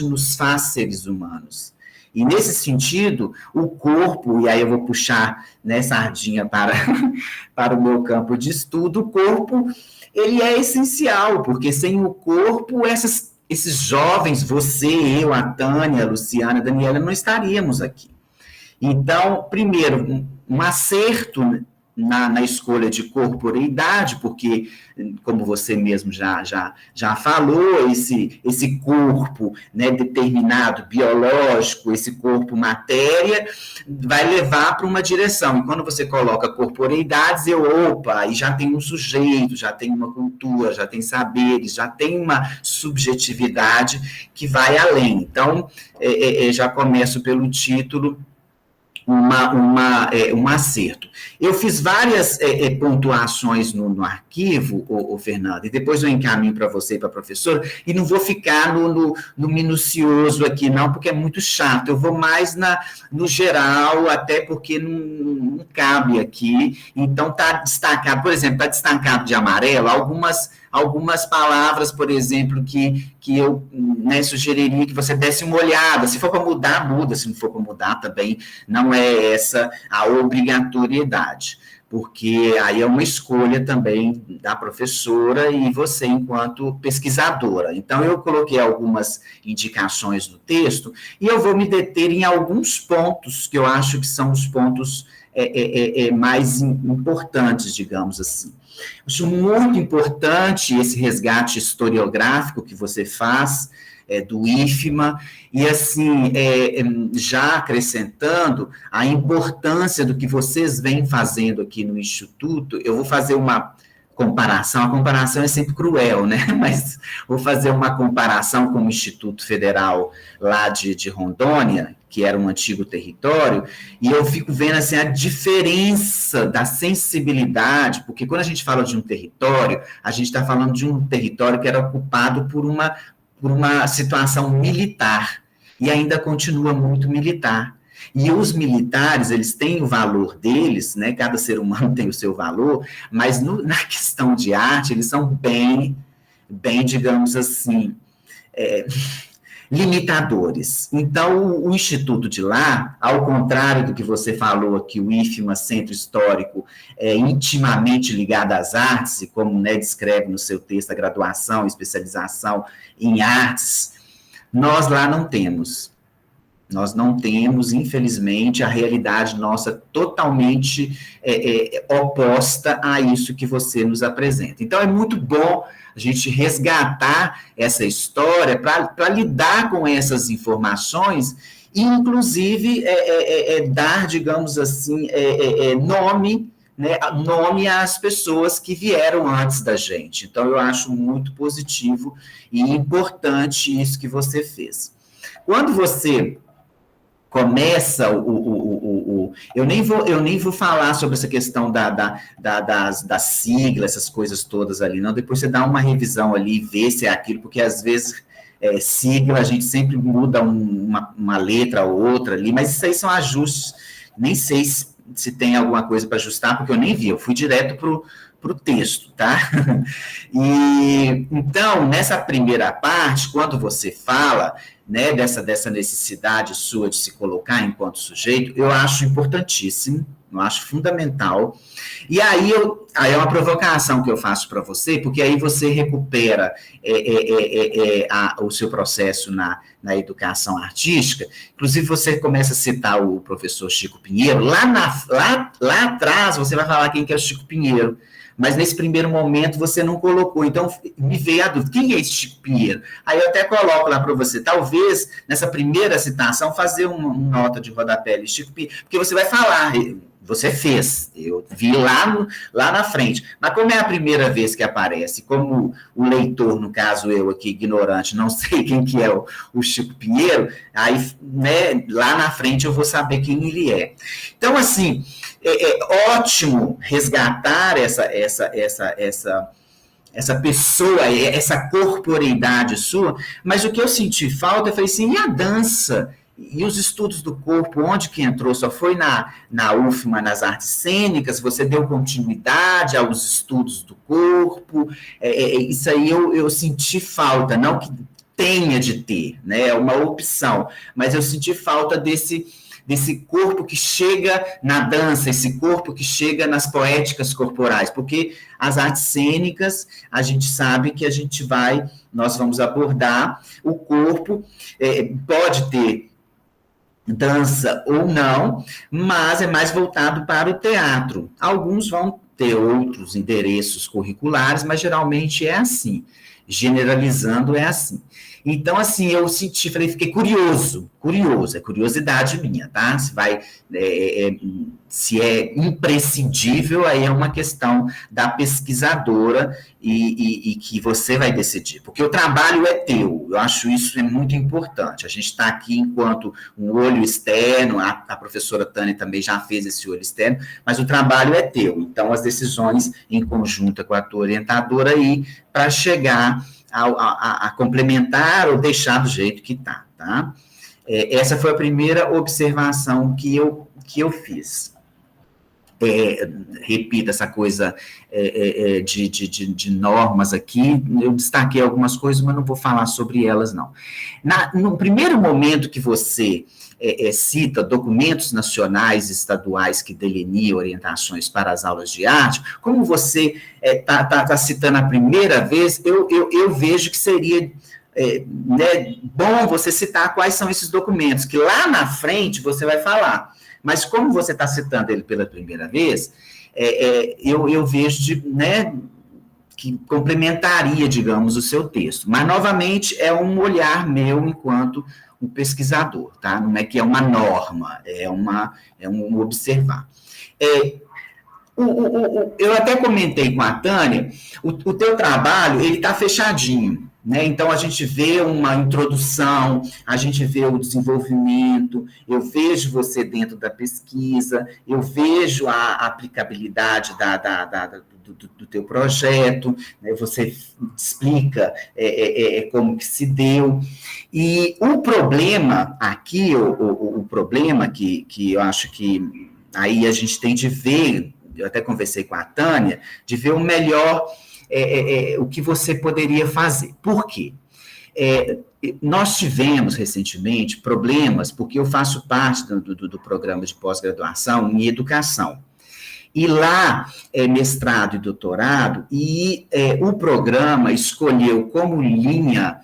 nos faz seres humanos. E nesse sentido, o corpo, e aí eu vou puxar, né, sardinha para o meu campo de estudo, o corpo, ele é essencial, porque sem o corpo, esses jovens, você, eu, a Tânia, a Luciana, a Daniela, não estaríamos aqui. Então, primeiro, um acerto na escolha de corporeidade, porque, como você mesmo já falou, esse corpo, né, determinado, biológico, esse corpo matéria, vai levar para uma direção. E quando você coloca corporeidades, aí já tem um sujeito, já tem uma cultura, já tem saberes, já tem uma subjetividade que vai além. Então, já começo pelo título, um acerto. Eu fiz várias pontuações no arquivo, Fernando, e depois eu encaminho para você e para a professora, e não vou ficar no minucioso aqui, não, porque é muito chato. Eu vou mais no geral, até porque não cabe aqui. Então, está destacado, por exemplo, está destacado de amarelo algumas palavras, por exemplo, que eu, né, sugeriria que você desse uma olhada. Se for para mudar, muda. Se não for para mudar, também não é essa a obrigatoriedade, porque aí é uma escolha também da professora e você enquanto pesquisadora. Então, eu coloquei algumas indicações no texto e eu vou me deter em alguns pontos que eu acho que são os pontos mais importantes, digamos assim. Acho muito importante esse resgate historiográfico que você faz do IFMA, e assim, já acrescentando a importância do que vocês vêm fazendo aqui no Instituto. Eu vou fazer uma comparação, a comparação é sempre cruel, né? Mas vou fazer uma comparação com o Instituto Federal lá de Rondônia, que era um antigo território, e eu fico vendo assim, a diferença da sensibilidade, porque quando a gente fala de um território, a gente está falando de um território que era ocupado por uma situação militar, e ainda continua muito militar. E os militares, eles têm o valor deles, né? Cada ser humano tem o seu valor, mas na questão de arte, eles são bem, digamos assim, limitadores. Então, o Instituto de lá, ao contrário do que você falou aqui, o IFMA, Centro Histórico, é intimamente ligado às artes, e como, né, descreve no seu texto a graduação, especialização em artes, nós lá não temos. Nós não temos, infelizmente, a realidade nossa totalmente oposta a isso que você nos apresenta. Então, é muito bom a gente resgatar essa história para lidar com essas informações e, inclusive, dar, digamos assim, nome, né, nome às pessoas que vieram antes da gente. Então, eu acho muito positivo e importante isso que você fez. Quando você começa eu nem vou falar sobre essa questão da sigla, essas coisas todas ali, não. Depois você dá uma revisão ali e vê se é aquilo, porque às vezes sigla a gente sempre muda uma letra ou outra ali, mas isso aí são ajustes, nem sei se tem alguma coisa para ajustar, porque eu nem vi, eu fui direto para o texto, tá? E, então, nessa primeira parte, quando você fala, né, dessa necessidade sua de se colocar enquanto sujeito, eu acho importantíssimo, eu acho fundamental, e aí é uma provocação que eu faço para você, porque aí você recupera o seu processo na educação artística. Inclusive você começa a citar o professor Chico Pinheiro, lá atrás você vai falar quem que é o Chico Pinheiro, mas nesse primeiro momento você não colocou, então me veio a dúvida, quem é esse Chico Pinheiro? Aí eu até coloco lá para você, talvez nessa primeira citação fazer uma nota de rodapé de Chico Pinheiro, porque você vai falar, você fez, eu vi lá na frente, mas como é a primeira vez que aparece, como o leitor, no caso eu aqui, ignorante, não sei quem que é o Chico Pinheiro, aí, né, lá na frente eu vou saber quem ele é. Então, assim, é ótimo resgatar essa pessoa, essa corporeidade sua, mas o que eu senti falta, eu falei assim, e a dança? E os estudos do corpo, onde que entrou? Só foi na UFMA, nas artes cênicas? Você deu continuidade aos estudos do corpo? Isso aí eu senti falta, não que tenha de ter, né? É uma opção, mas eu senti falta desse corpo que chega na dança, esse corpo que chega nas poéticas corporais, porque as artes cênicas, a gente sabe que nós vamos abordar o corpo, pode ter dança ou não, mas é mais voltado para o teatro. Alguns vão ter outros endereços curriculares, mas geralmente é assim, generalizando é assim. Então, assim, eu fiquei curioso, é curiosidade minha, tá? Se é imprescindível, aí é uma questão da pesquisadora e que você vai decidir, porque o trabalho é teu, eu acho isso muito importante, a gente está aqui enquanto um olho externo, a professora Tânia também já fez esse olho externo, mas o trabalho é teu, então as decisões em conjunta com a tua orientadora aí, para chegar a complementar ou deixar do jeito que está, tá? Essa foi a primeira observação que eu fiz. Repito, essa coisa de normas aqui, eu destaquei algumas coisas, mas não vou falar sobre elas, não. No primeiro momento que você cita documentos nacionais e estaduais que deliniam orientações para as aulas de arte, como você está citando a primeira vez, eu vejo que seria né, bom você citar quais são esses documentos, que lá na frente você vai falar. Mas como você está citando ele pela primeira vez, eu vejo né, que complementaria, digamos, o seu texto. Mas, novamente, é um olhar meu enquanto um pesquisador, tá? Não é que é uma norma, é um observar. Eu até comentei com a Tânia, o teu trabalho, ele está fechadinho, né? Então, a gente vê uma introdução, a gente vê o desenvolvimento, eu vejo você dentro da pesquisa, eu vejo a aplicabilidade do teu projeto, né? Você explica como que se deu, e o problema aqui, o problema que eu acho que aí a gente tem de ver, eu até conversei com a Tânia, de ver o melhor, o que você poderia fazer. Por quê? Nós tivemos recentemente problemas, porque eu faço parte do programa de pós-graduação em educação. E lá é mestrado e doutorado, e o programa escolheu como linha,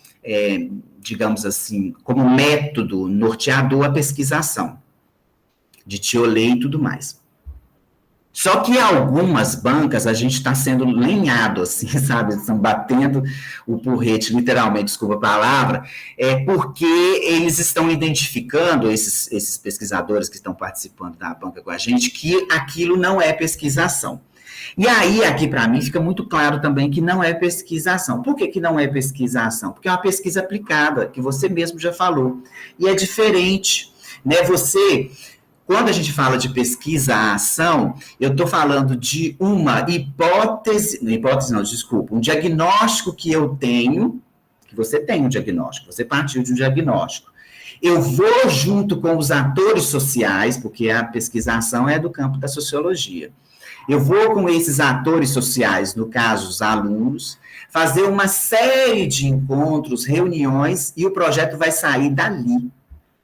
digamos assim, como método norteador a pesquisação, de Thiollet e tudo mais. Só que algumas bancas a gente está sendo lenhado, assim, sabe? Estão batendo o porrete, literalmente, desculpa a palavra, porque eles estão identificando, esses pesquisadores que estão participando da banca com a gente, que aquilo não é pesquisação. E aí, aqui para mim, fica muito claro também que não é pesquisação. Por que não é pesquisação? Porque é uma pesquisa aplicada, que você mesmo já falou. E é diferente, né? Quando a gente fala de pesquisa-ação, eu estou falando de uma um diagnóstico que eu tenho, que você tem um diagnóstico, você partiu de um diagnóstico. Eu vou junto com os atores sociais, porque a pesquisa-ação é do campo da sociologia. Eu vou com esses atores sociais, no caso, os alunos, fazer uma série de encontros, reuniões, e o projeto vai sair dali.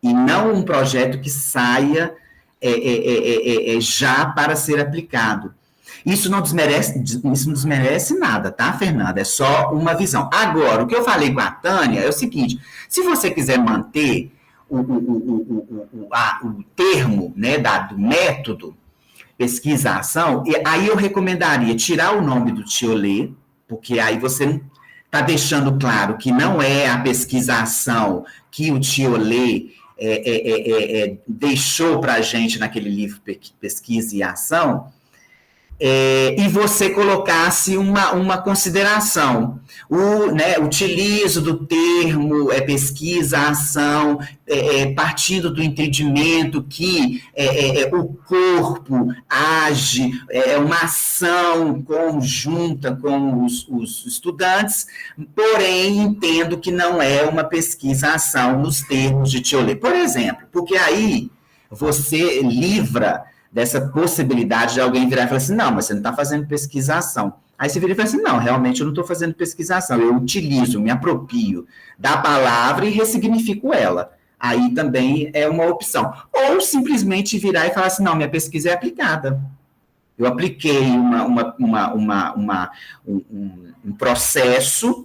E não um projeto que saia já para ser aplicado. Isso não desmerece nada, tá, Fernanda? É só uma visão. Agora, o que eu falei com a Tânia é o seguinte: se você quiser manter o termo, né, do método pesquisa-ação, aí eu recomendaria tirar o nome do Thiollet, porque aí você está deixando claro que não é a pesquisa-ação que o Thiollet deixou para a gente naquele livro Pesquisa e Ação, e você colocasse uma consideração. Utilizo do termo pesquisa, ação, partindo do entendimento que o corpo age, uma ação conjunta com os estudantes, porém entendo que não é uma pesquisa-ação nos termos de Thiollet. Por exemplo, porque aí você livra dessa possibilidade de alguém virar e falar assim, não, mas você não está fazendo pesquisação. Aí você vira e fala assim, não, realmente eu não estou fazendo pesquisação, eu utilizo, me aproprio da palavra e ressignifico ela. Aí também é uma opção. Ou simplesmente virar e falar assim, não, minha pesquisa é aplicada. Eu apliquei um processo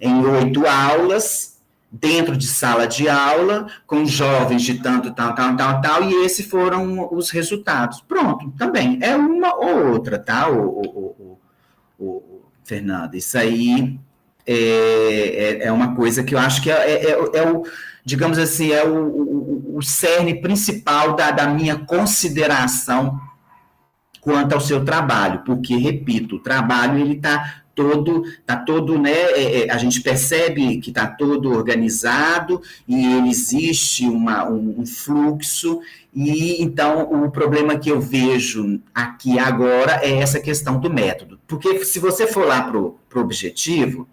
em 8 aulas, dentro de sala de aula, com jovens de tanto, tal, e esses foram os resultados. Pronto, também. É uma ou outra, tá, Fernanda? Isso aí é uma coisa que eu acho que digamos assim, é o cerne principal da minha consideração quanto ao seu trabalho, porque, repito, o trabalho, ele está todo, né, a gente percebe que está todo organizado e existe um fluxo, e então o problema que eu vejo aqui agora é essa questão do método, porque se você for lá para o objetivo,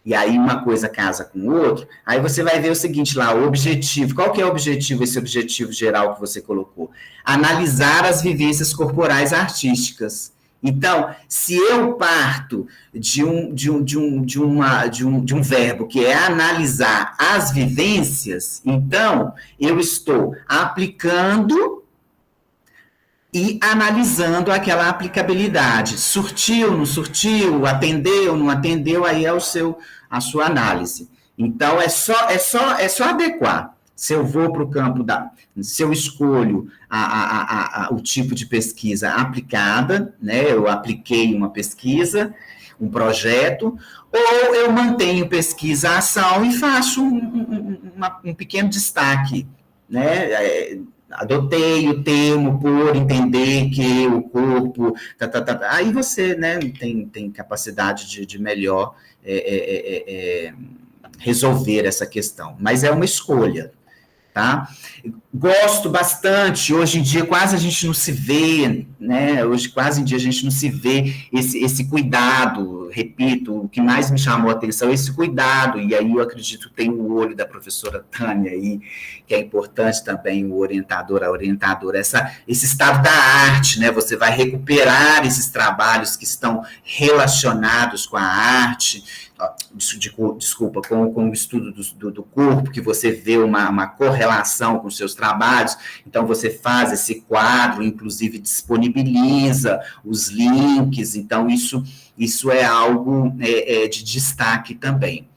e aí uma coisa casa com o outro, aí você vai ver o seguinte lá, o objetivo, qual que é o objetivo, esse objetivo geral que você colocou? Analisar as vivências corporais artísticas. Então, se eu parto de um verbo que é analisar as vivências, então eu estou aplicando e analisando aquela aplicabilidade. Surtiu, não surtiu, atendeu, não atendeu, aí é a sua análise. Então, é só adequar. Se eu vou para o campo se eu escolho o tipo de pesquisa aplicada, né, eu apliquei uma pesquisa, um projeto, ou eu mantenho pesquisa-ação e faço um pequeno destaque, né, adotei o termo por entender que o corpo, aí você, né, tem capacidade de melhor resolver essa questão, mas é uma escolha. Tá? Gosto bastante. Hoje em dia quase a gente não se vê, né? Hoje quase em dia a gente não se vê esse cuidado. Repito, o que mais me chamou a atenção é esse cuidado. E aí eu acredito que tem o olho da professora Tânia aí, que é importante também, o orientador, a orientadora, esse estado da arte, né? Você vai recuperar esses trabalhos que estão relacionados com a arte, desculpa, com o estudo do corpo, que você vê uma correlação com os seus trabalhos, então você faz esse quadro, inclusive disponibiliza os links, então isso é algo de destaque também.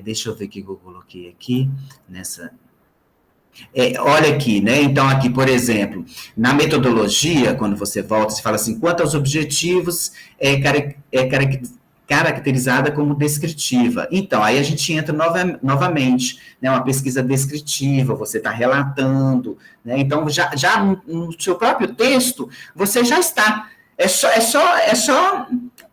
Deixa eu ver o que eu coloquei aqui, nessa... olha aqui, né? Então, aqui, por exemplo, na metodologia, quando você volta, você fala assim, quanto aos objetivos, caracterizada como descritiva. Então, aí a gente entra novamente, né, uma pesquisa descritiva, você está relatando, né, então já no seu próprio texto, você já está, é só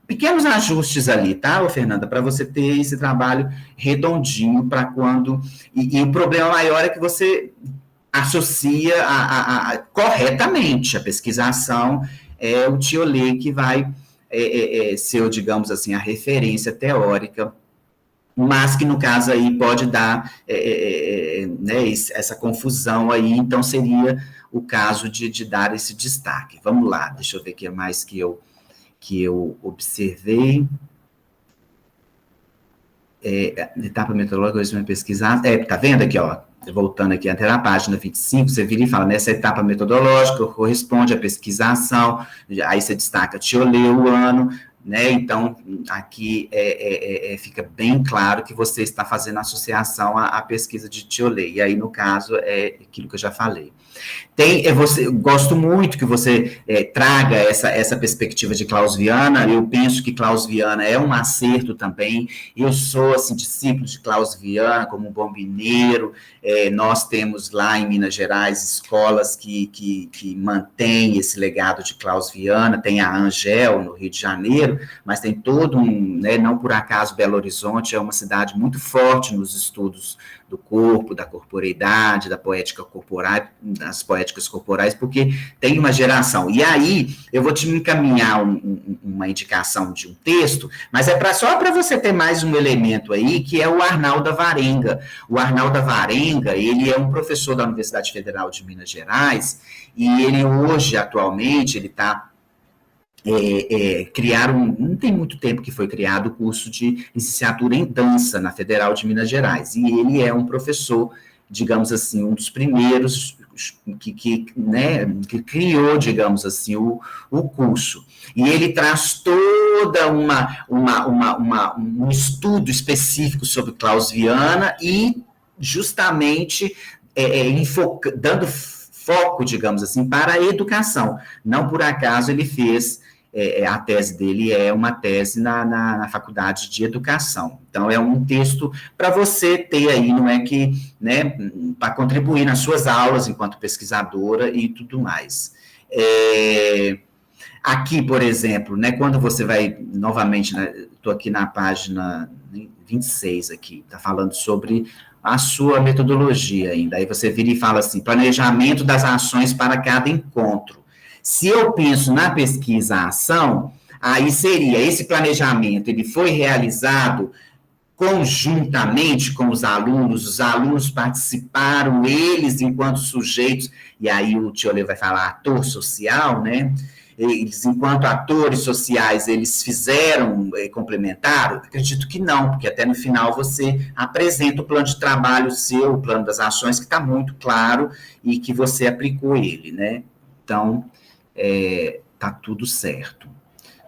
pequenos ajustes ali, tá, Fernanda, para você ter esse trabalho redondinho para quando, e o problema maior é que você associa corretamente a pesquisação, o Tiolet que vai ser, digamos assim, a referência teórica, mas que no caso aí pode dar né, essa confusão aí, então seria o caso de dar esse destaque. Vamos lá, deixa eu ver o que é mais que eu observei. Etapa metodológica, pesquisar. Tá vendo aqui, ó? Voltando aqui até na página 25, você vira e fala, nessa etapa metodológica corresponde à pesquisação, aí você destaca Tiolet, o ano, né? Então, aqui fica bem claro que você está fazendo associação à pesquisa de Tiolet, e aí, no caso, é aquilo que eu já falei. Gosto muito que você traga essa perspectiva de Klaus Viana, eu penso que Klaus Viana é um acerto também, eu sou, assim, discípulo de Klaus Viana, como um bom mineiro, nós temos lá em Minas Gerais escolas que mantêm esse legado de Klaus Viana, tem a Angel, no Rio de Janeiro, mas tem todo né, não por acaso Belo Horizonte é uma cidade muito forte nos estudos do corpo, da corporeidade, da poética corporal, das poéticas corporais, porque tem uma geração. E aí, eu vou te encaminhar uma indicação de um texto, mas só para você ter mais um elemento aí, que é o Arnaldo Varenga. O Arnaldo Varenga, ele é um professor da Universidade Federal de Minas Gerais, e ele hoje, atualmente, ele está não tem muito tempo que foi criado o curso de licenciatura em dança na Federal de Minas Gerais, e ele é um professor, digamos assim, um dos primeiros que criou, digamos assim, o curso, e ele traz toda um estudo específico sobre Klaus Viana e justamente dando foco, digamos assim, para a educação. Não por acaso ele fez a tese dele é uma tese na Faculdade de Educação. Então, é um texto para você ter aí, não é que, né, para contribuir nas suas aulas enquanto pesquisadora e tudo mais. Aqui, por exemplo, né, quando você vai, novamente, estou aqui na página 26 aqui, está falando sobre a sua metodologia ainda, aí você vira e fala assim, planejamento das ações para cada encontro. Se eu penso na pesquisa-ação, aí seria, esse planejamento, ele foi realizado conjuntamente com os alunos participaram, eles enquanto sujeitos, e aí o Tiolet vai falar ator social, né? Eles, enquanto atores sociais, eles fizeram, complementaram? Acredito que não, porque até no final você apresenta o plano de trabalho seu, o plano das ações, que está muito claro e que você aplicou ele, né? Então, tá tudo certo.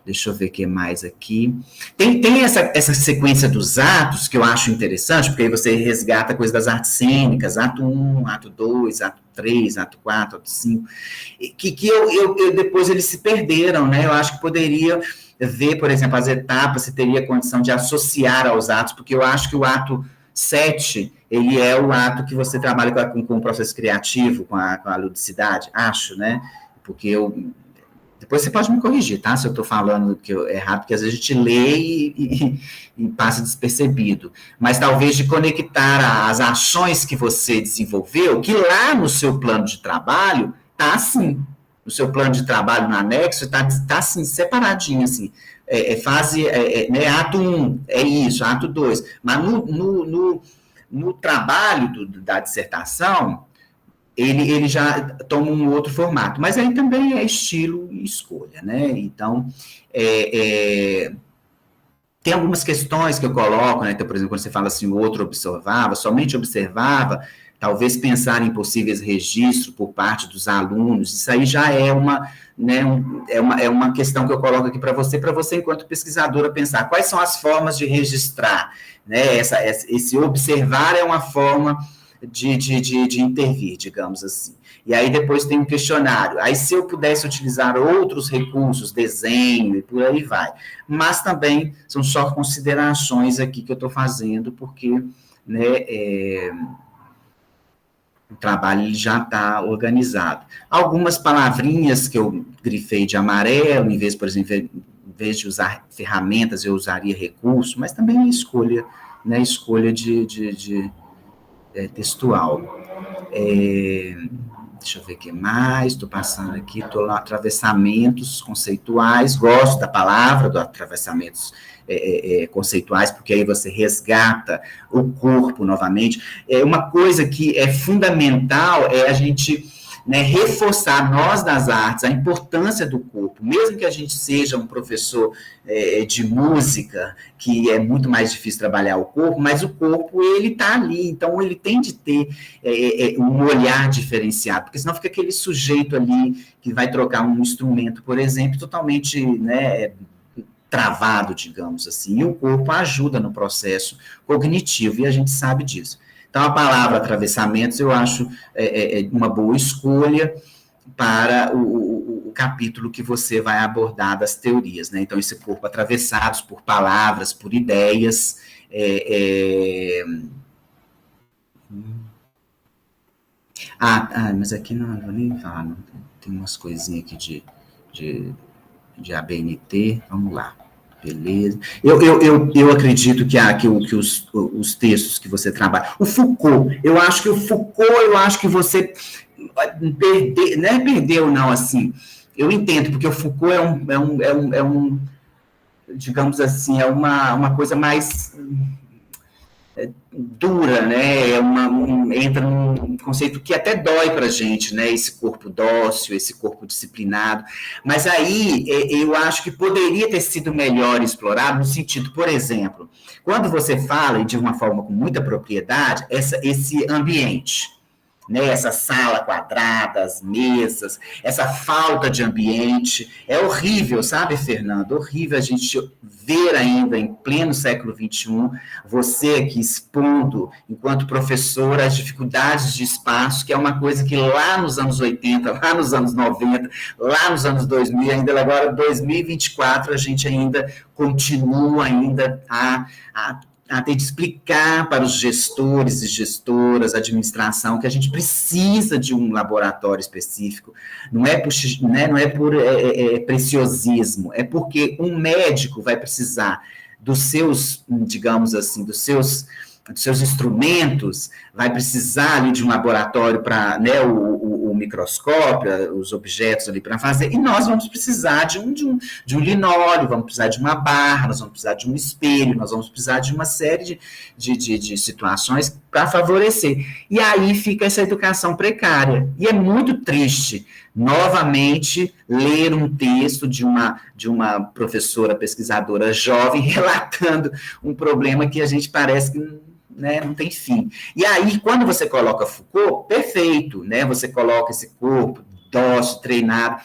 Deixa eu ver o que mais aqui. Tem essa sequência dos atos que eu acho interessante, porque aí você resgata a coisa das artes cênicas, ato 1, ato 2, ato 3, ato 4, ato 5, que depois eles se perderam, né? Eu acho que poderia ver, por exemplo, as etapas, se teria condição de associar aos atos, porque eu acho que o ato 7, ele é o ato que você trabalha com o processo criativo, com a ludicidade, acho, né? Porque Depois você pode me corrigir, tá? Se eu estou falando que é errado, porque às vezes a gente lê e passa despercebido. Mas talvez de conectar as ações que você desenvolveu, que lá no seu plano de trabalho está assim. No seu plano de trabalho, no anexo, está assim, separadinho, assim. Fase, né, ato 1, é isso, ato 2. Mas no trabalho da dissertação, ele já toma um outro formato. Mas aí também é estilo e escolha, né? Então, tem algumas questões que eu coloco, né? Então, por exemplo, quando você fala assim, o outro observava, somente observava, talvez pensar em possíveis registros por parte dos alunos, isso aí já é uma, né, uma questão que eu coloco aqui para você, enquanto pesquisadora, pensar quais são as formas de registrar, né? Esse observar é uma forma de intervir, digamos assim. E aí depois tem um questionário. Aí se eu pudesse utilizar outros recursos, desenho e por aí vai. Mas também são só considerações aqui que eu estou fazendo, porque, né, o trabalho ele já está organizado. Algumas palavrinhas que eu grifei de amarelo, em vez, por exemplo, em vez de usar ferramentas, eu usaria recurso, mas também é escolha, né, escolha textual. Deixa eu ver o que mais, estou passando aqui, estou lá, atravessamentos conceituais, gosto da palavra, do atravessamentos conceituais, porque aí você resgata o corpo novamente. Uma coisa que é fundamental é a gente, né, reforçar, nós das artes, a importância do corpo, mesmo que a gente seja um professor de música, que é muito mais difícil trabalhar o corpo, mas o corpo, ele está ali, então ele tem de ter um olhar diferenciado, porque senão fica aquele sujeito ali que vai trocar um instrumento, por exemplo, totalmente, né, travado, digamos assim, e o corpo ajuda no processo cognitivo, e a gente sabe disso. Então, a palavra atravessamentos, eu acho uma boa escolha para o capítulo que você vai abordar das teorias, né? Então, esse corpo atravessados por palavras, por ideias. Mas aqui não vou nem falar, não. Tem umas coisinhas aqui de ABNT, vamos lá. Beleza. Eu acredito que os textos que você trabalha. O Foucault, eu acho que você perdeu, não é perdeu, não, assim. Eu entendo, porque o Foucault é um digamos assim, é uma coisa mais dura, né? Entra num conceito que até dói para a gente, né? Esse corpo dócil, esse corpo disciplinado. Mas aí eu acho que poderia ter sido melhor explorado no sentido, por exemplo, quando você fala, e de uma forma com muita propriedade, esse ambiente, né, essa sala quadrada, as mesas, essa falta de ambiente, é horrível, sabe, Fernando? Horrível a gente ver ainda, em pleno século XXI, você aqui expondo, enquanto professora, as dificuldades de espaço, que é uma coisa que lá nos anos 80, lá nos anos 90, lá nos anos 2000, ainda agora 2024, a gente ainda continua ainda a ter de explicar para os gestores e gestoras, a administração, que a gente precisa de um laboratório específico. Não é por preciosismo, é porque um médico vai precisar dos seus, digamos assim, dos seus instrumentos, vai precisar ali de um laboratório para, né, o microscópio, os objetos ali para fazer, e nós vamos precisar de um linóleo, vamos precisar de uma barra, nós vamos precisar de um espelho, nós vamos precisar de uma série de situações para favorecer. E aí fica essa educação precária. E é muito triste, novamente, ler um texto de uma professora pesquisadora jovem relatando um problema que a gente parece que, né, não tem fim. E aí, quando você coloca Foucault, perfeito, né? Você coloca esse corpo dócil, treinado.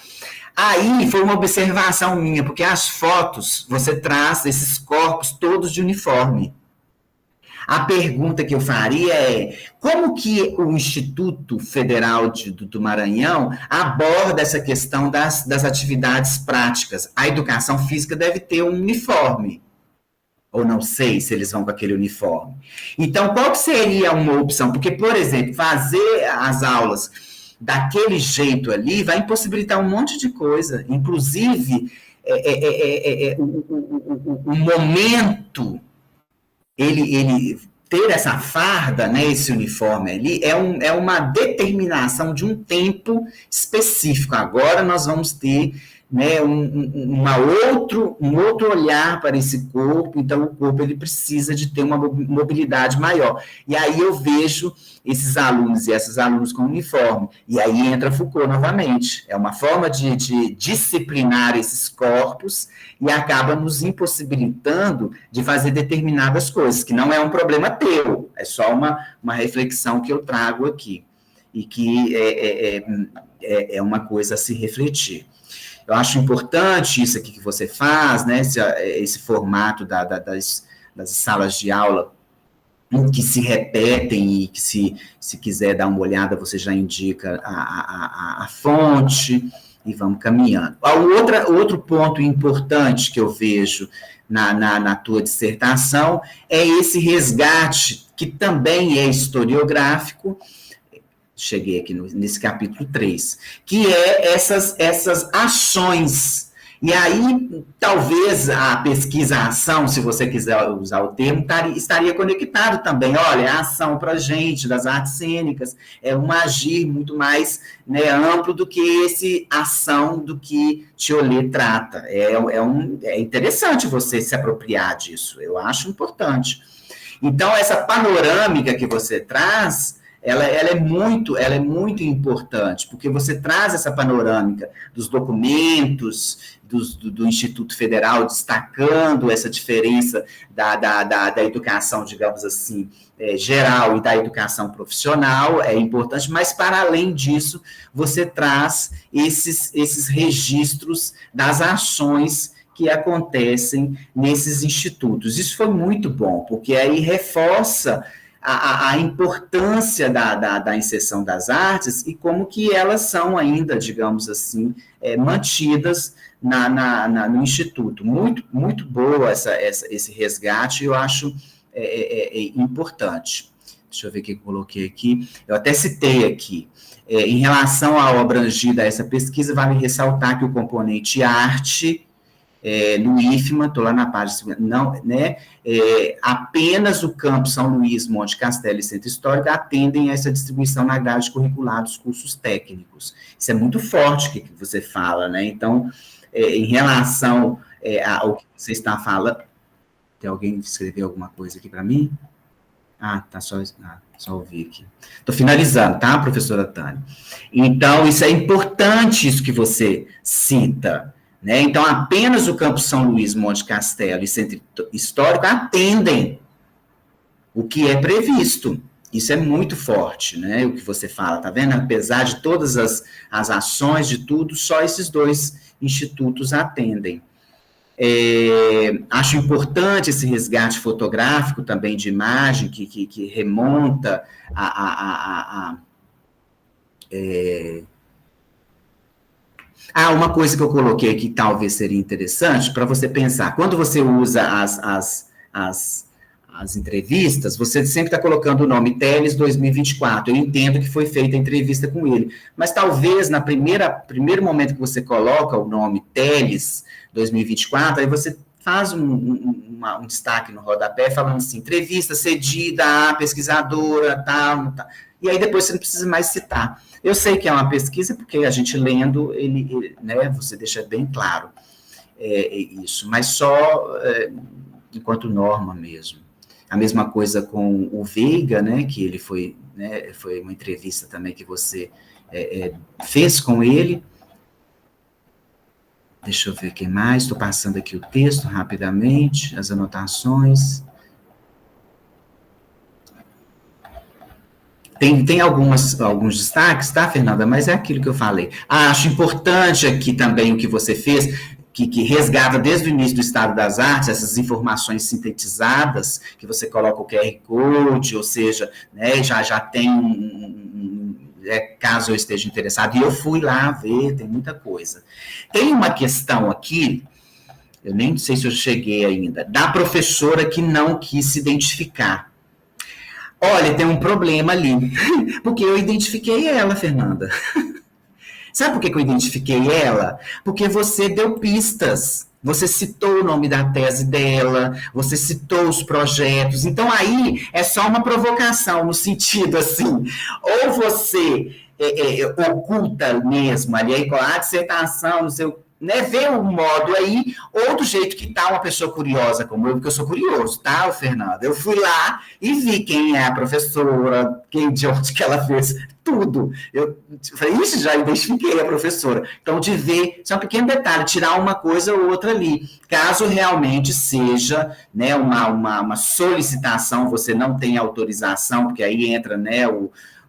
Aí foi uma observação minha, porque as fotos, você traz esses corpos todos de uniforme. A pergunta que eu faria é, como que o Instituto Federal do Maranhão aborda essa questão das atividades práticas? A educação física deve ter um uniforme. Ou não sei se eles vão com aquele uniforme. Então, qual seria uma opção? Porque, por exemplo, fazer as aulas daquele jeito ali, vai impossibilitar um monte de coisa, inclusive o momento, ele ter essa farda, né, esse uniforme ali, é uma determinação de um tempo específico. Agora nós vamos ter, né, um outro olhar para esse corpo, então o corpo ele precisa de ter uma mobilidade maior. E aí eu vejo esses alunos e essas alunas com uniforme, e aí entra Foucault novamente. É uma forma de disciplinar esses corpos e acaba nos impossibilitando de fazer determinadas coisas, que não é um problema teu, é só uma reflexão que eu trago aqui, e que é uma coisa a se refletir. Eu acho importante isso aqui que você faz, né, esse formato das salas de aula que se repetem e que, se quiser dar uma olhada, você já indica a fonte e vamos caminhando. Outro ponto importante que eu vejo na tua dissertação é esse resgate, que também é historiográfico. Cheguei aqui nesse capítulo 3, que é essas ações. E aí, talvez a pesquisa-ação, se você quiser usar o termo, estaria conectado também. Olha, a ação para a gente, das artes cênicas, é um agir muito mais, né, amplo do que esse ação do que Thiollet trata. É interessante você se apropriar disso, eu acho importante. Então, essa panorâmica que você traz, ela é muito importante, porque você traz essa panorâmica dos documentos do Instituto Federal, destacando essa diferença da educação, digamos assim, geral e da educação profissional, é importante, mas, para além disso, você traz esses registros das ações que acontecem nesses institutos. Isso foi muito bom, porque aí reforça a importância da inserção das artes e como que elas são ainda, digamos assim, mantidas no Instituto. Muito, muito boa esse resgate, eu acho importante. Deixa eu ver o que eu coloquei aqui. Eu até citei aqui. Em relação ao abrangida essa pesquisa, vale ressaltar que o componente arte, no IFMA, estou lá na página, não, né, apenas o campo São Luís, Monte Castelo e Centro Histórico atendem a essa distribuição na grade curricular dos cursos técnicos. Isso é muito forte o que você fala, né? Então, em relação ao que você está falando, tem alguém que escreveu alguma coisa aqui para mim? Só ouvir aqui. Estou finalizando, tá, professora Tânia? Então, isso é importante, isso que você cita, né? Então, apenas o Campo São Luís, Monte Castelo e Centro Histórico atendem o que é previsto. Isso é muito forte, né? O que você fala, tá vendo? Apesar de todas as ações, de tudo, só esses dois institutos atendem. Acho importante esse resgate fotográfico também de imagem, que remonta uma coisa que eu coloquei aqui, talvez seria interessante, para você pensar. Quando você usa as entrevistas, você sempre está colocando o nome Teles 2024. Eu entendo que foi feita a entrevista com ele. Mas talvez, no primeiro momento que você coloca o nome Teles 2024, aí você faz um destaque no rodapé, falando assim, entrevista cedida à pesquisadora, tal. E aí depois você não precisa mais citar. Eu sei que é uma pesquisa, porque a gente lendo, né, você deixa bem claro isso, mas só enquanto norma mesmo. A mesma coisa com o Veiga, né, que ele foi, né, foi uma entrevista também que você fez com ele. Deixa eu ver o que mais, estou passando aqui o texto rapidamente, as anotações. Tem alguns destaques, tá, Fernanda? Mas é aquilo que eu falei. Acho importante aqui também o que você fez, que resgata desde o início do Estado das Artes, essas informações sintetizadas, que você coloca o QR Code, ou seja, né, já tem caso eu esteja interessado, e eu fui lá ver, tem muita coisa. Tem uma questão aqui, eu nem sei se eu cheguei ainda, da professora que não quis se identificar. Olha, tem um problema ali, porque eu identifiquei ela, Fernanda. Sabe por que eu identifiquei ela? Porque você deu pistas. Você citou o nome da tese dela, você citou os projetos. Então, aí é só uma provocação, no sentido assim, ou você oculta mesmo ali a dissertação, não sei, né, vê o modo aí, ou do jeito que tá uma pessoa curiosa como eu, porque eu sou curioso, tá, Fernanda? Eu fui lá e vi quem é a professora, de onde que ela fez tudo. Eu falei, isso, já identifiquei a professora. Então, de ver, só um pequeno detalhe, tirar uma coisa ou outra ali. Caso realmente seja, né, uma solicitação, você não tem autorização, porque aí entra, né,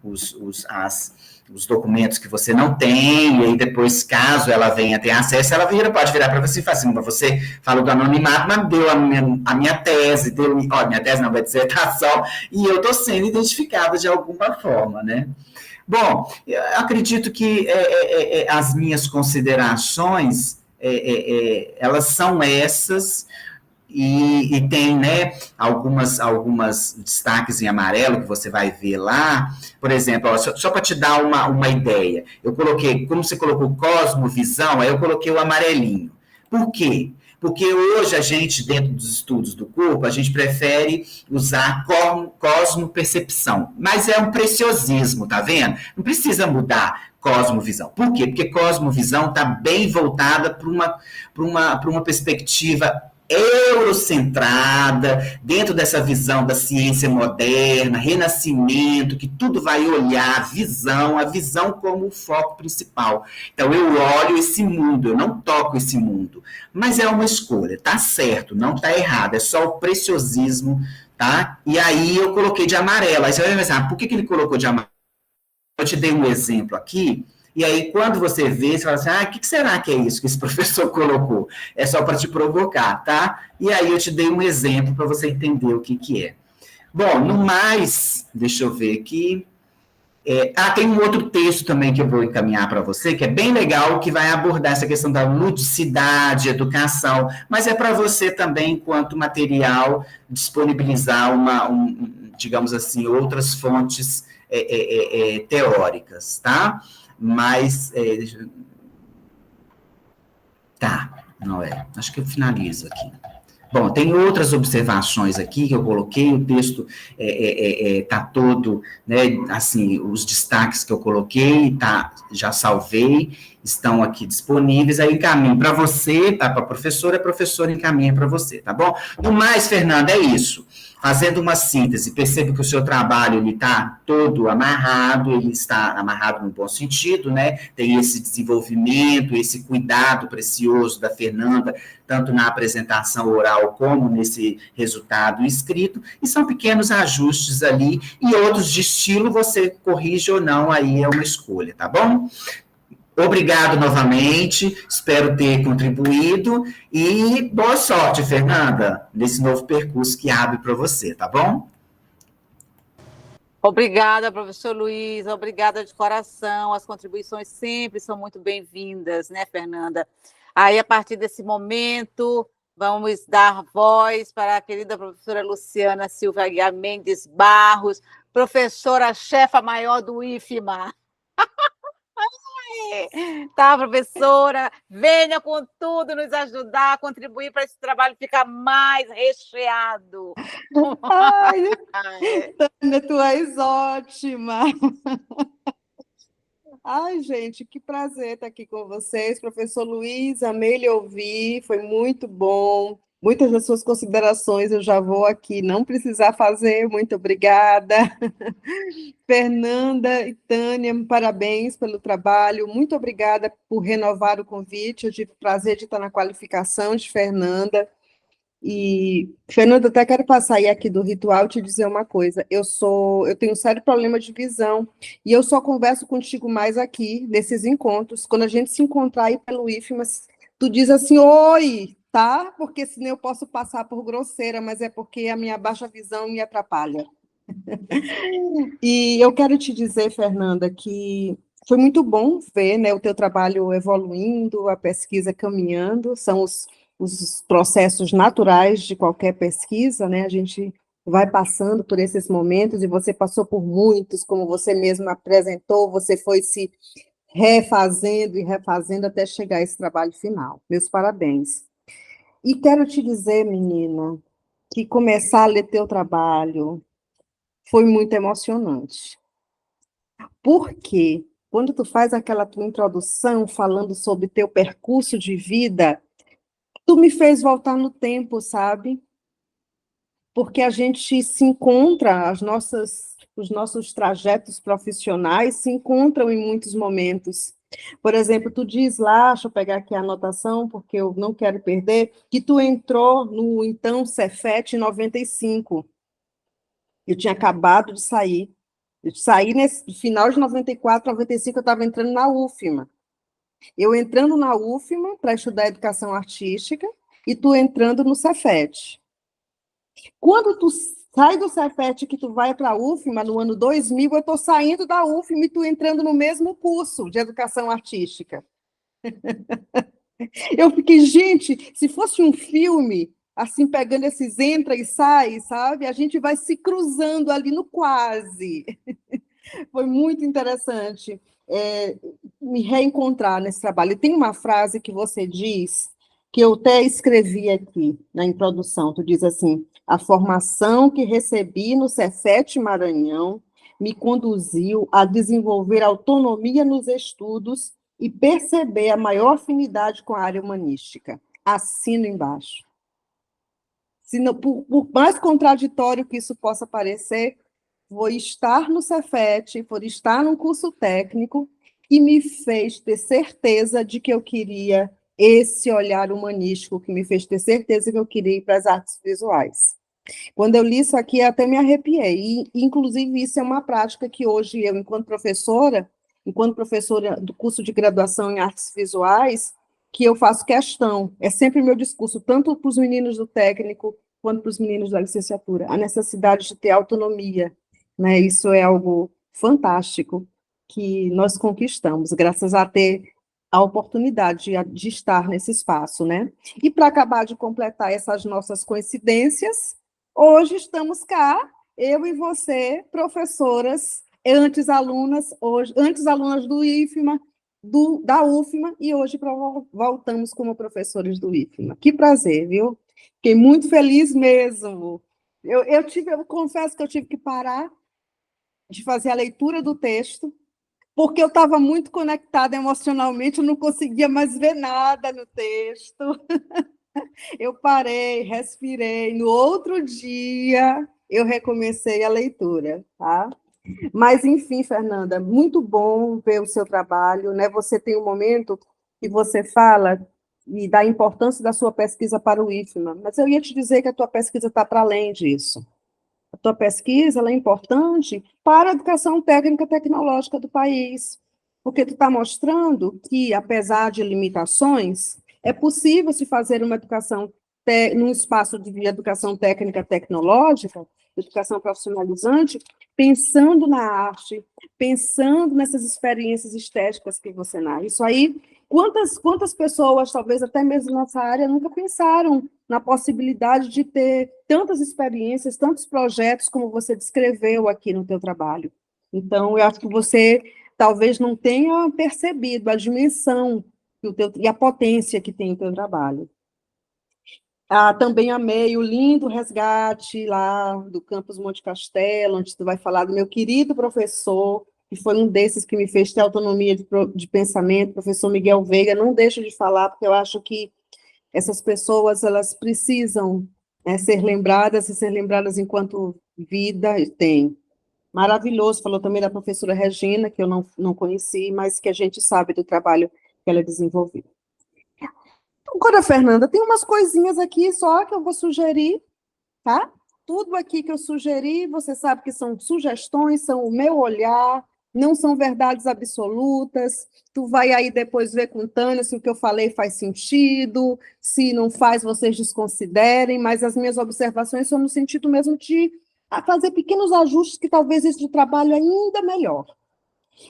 os documentos que você não tem, e aí depois, caso ela venha ter acesso, ela pode virar para você e falar assim, você falou do anonimato, mas deu a minha tese, minha tese não, vai dissertação, e eu estou sendo identificada de alguma forma, né? Bom, eu acredito que as minhas considerações, elas são essas, e tem, né, algumas destaques em amarelo que você vai ver lá. Por exemplo, ó, só para te dar uma ideia, eu coloquei, como você colocou cosmovisão, aí eu coloquei o amarelinho. Por quê? Porque hoje a gente, dentro dos estudos do corpo, a gente prefere usar cosmopercepção, mas é um preciosismo, tá vendo? Não precisa mudar cosmovisão. Por quê? Porque cosmovisão está bem voltada para uma perspectiva eurocentrada, dentro dessa visão da ciência moderna, renascimento, que tudo vai olhar a visão como o foco principal. Então, eu olho esse mundo, eu não toco esse mundo. Mas é uma escolha, tá certo, não tá errado, é só o preciosismo, tá? E aí eu coloquei de amarelo. Aí você vai pensar, por que ele colocou de amarelo? Eu te dei um exemplo aqui, e aí, quando você vê, você fala assim, o que será que é isso que esse professor colocou? É só para te provocar, tá? E aí eu te dei um exemplo para você entender o que é. Bom, no mais, deixa eu ver aqui. Tem um outro texto também que eu vou encaminhar para você, que é bem legal, que vai abordar essa questão da ludicidade, educação, mas é para você também, enquanto material, disponibilizar digamos assim, outras fontes teóricas, tá? Mas, acho que eu finalizo aqui. Bom, tem outras observações aqui que eu coloquei, o texto está todo, né, assim, os destaques que eu coloquei, já salvei, estão aqui disponíveis, aí encaminho para você, tá, para a professora encaminha para você, tá bom? No mais, Fernanda, é isso. Fazendo uma síntese, perceba que o seu trabalho ele está todo amarrado, ele está amarrado no bom sentido, né? Tem esse desenvolvimento, esse cuidado precioso da Fernanda, tanto na apresentação oral como nesse resultado escrito, e são pequenos ajustes ali, e outros de estilo você corrige ou não, aí é uma escolha, tá bom? Obrigado novamente, espero ter contribuído e boa sorte, Fernanda, nesse novo percurso que abre para você, tá bom? Obrigada, professor Luiz, obrigada de coração, as contribuições sempre são muito bem-vindas, né, Fernanda? Aí, a partir desse momento, vamos dar voz para a querida professora Luciana Silva Aguiar Mendes Barros, professora chefa maior do IFMA. Tá, professora? Venha com tudo nos ajudar, contribuir para esse trabalho ficar mais recheado. Ai, Tânia, tu és ótima. Ai, gente, que prazer estar aqui com vocês. Professor Luiz, amei lhe ouvir, foi muito bom. Muitas das suas considerações eu já vou aqui não precisar fazer, muito obrigada. Fernanda e Tânia, parabéns pelo trabalho, muito obrigada por renovar o convite, eu tive o prazer de estar na qualificação de Fernanda. E, Fernanda, até quero passar aí aqui do ritual te dizer uma coisa, eu tenho um sério problema de visão, e eu só converso contigo mais aqui, nesses encontros, quando a gente se encontrar aí pelo IFMA, tu diz assim, oi, tá? Porque senão eu posso passar por grosseira, mas é porque a minha baixa visão me atrapalha. E eu quero te dizer, Fernanda, que foi muito bom ver, né, o teu trabalho evoluindo, a pesquisa caminhando, são os processos naturais de qualquer pesquisa, né, a gente vai passando por esses momentos, e você passou por muitos, como você mesmo apresentou, você foi se refazendo e refazendo até chegar a esse trabalho final. Meus parabéns. E quero te dizer, menina, que começar a ler teu trabalho foi muito emocionante. Porque quando tu faz aquela tua introdução falando sobre teu percurso de vida, tu me fez voltar no tempo, sabe? Porque a gente se encontra, os nossos trajetos profissionais se encontram em muitos momentos. Por exemplo, tu diz lá, deixa eu pegar aqui a anotação, porque eu não quero perder, que tu entrou no, então, Cefet em 95. Eu tinha acabado de sair. Eu saí nesse final de 94, 95, eu estava entrando na UFMA. Eu entrando na UFMA para estudar educação artística, e tu entrando no Cefet. Quando tu sai do Cefet, que tu vai para a UFMA no ano 2000, eu estou saindo da UFMA e tu entrando no mesmo curso de educação artística. Eu fiquei, gente, se fosse um filme, assim, pegando esses entra e sai, sabe? A gente vai se cruzando ali no quase. Foi muito interessante me reencontrar nesse trabalho. E tem uma frase que você diz, que eu até escrevi aqui na introdução, tu diz assim: a formação que recebi no Cefet Maranhão me conduziu a desenvolver autonomia nos estudos e perceber a maior afinidade com a área humanística. Assino embaixo. Por mais contraditório que isso possa parecer, vou estar no Cefet, vou estar num curso técnico que me fez ter certeza de que eu queria esse olhar humanístico, que me fez ter certeza que eu queria ir para as artes visuais. Quando eu li isso aqui, eu até me arrepiei. E, inclusive, isso é uma prática que hoje eu, enquanto professora do curso de graduação em artes visuais, que eu faço questão. É sempre meu discurso, tanto para os meninos do técnico quanto para os meninos da licenciatura, a necessidade de ter autonomia, né? Isso é algo fantástico que nós conquistamos, graças a ter a oportunidade de estar nesse espaço, né? E para acabar de completar essas nossas coincidências, hoje estamos cá, eu e você, professoras, antes alunas do IFMA, da UFMA, e hoje voltamos como professores do IFMA. Que prazer, viu? Fiquei muito feliz mesmo. Eu confesso que eu tive que parar de fazer a leitura do texto, porque eu estava muito conectada emocionalmente, eu não conseguia mais ver nada no texto. Eu parei, respirei. No outro dia, eu recomecei a leitura, tá? Mas, enfim, Fernanda, muito bom ver o seu trabalho, né? Você tem um momento que você fala e da importância da sua pesquisa para o IFMA, mas eu ia te dizer que a tua pesquisa está para além disso. A tua pesquisa ela é importante para a educação técnica e tecnológica do país, porque tu está mostrando que, apesar de limitações, é possível se fazer uma educação num espaço de educação técnica e tecnológica, educação profissionalizante, pensando na arte, pensando nessas experiências estéticas que você narra. Isso aí, quantas pessoas, talvez até mesmo nessa área, nunca pensaram na possibilidade de ter tantas experiências, tantos projetos como você descreveu aqui no teu trabalho. Então, eu acho que você talvez não tenha percebido a dimensão e a potência que tem o teu trabalho. Também amei o lindo resgate lá do Campus Monte Castelo, onde tu vai falar do meu querido professor, que foi um desses que me fez ter autonomia de pensamento, professor Miguel Veiga. Não deixo de falar, porque eu acho que essas pessoas, elas precisam ser lembradas, e ser lembradas enquanto vida tem. Maravilhoso, falou também da professora Regina, que eu não conheci, mas que a gente sabe do trabalho que ela desenvolveu. Agora, Fernanda, tem umas coisinhas aqui só que eu vou sugerir, tá? Tudo aqui que eu sugeri, você sabe que são sugestões, são o meu olhar, não são verdades absolutas. Tu vai aí depois ver com Tânia se o que eu falei faz sentido, se não faz, vocês desconsiderem, mas as minhas observações são no sentido mesmo de fazer pequenos ajustes que talvez esse trabalho ainda melhor.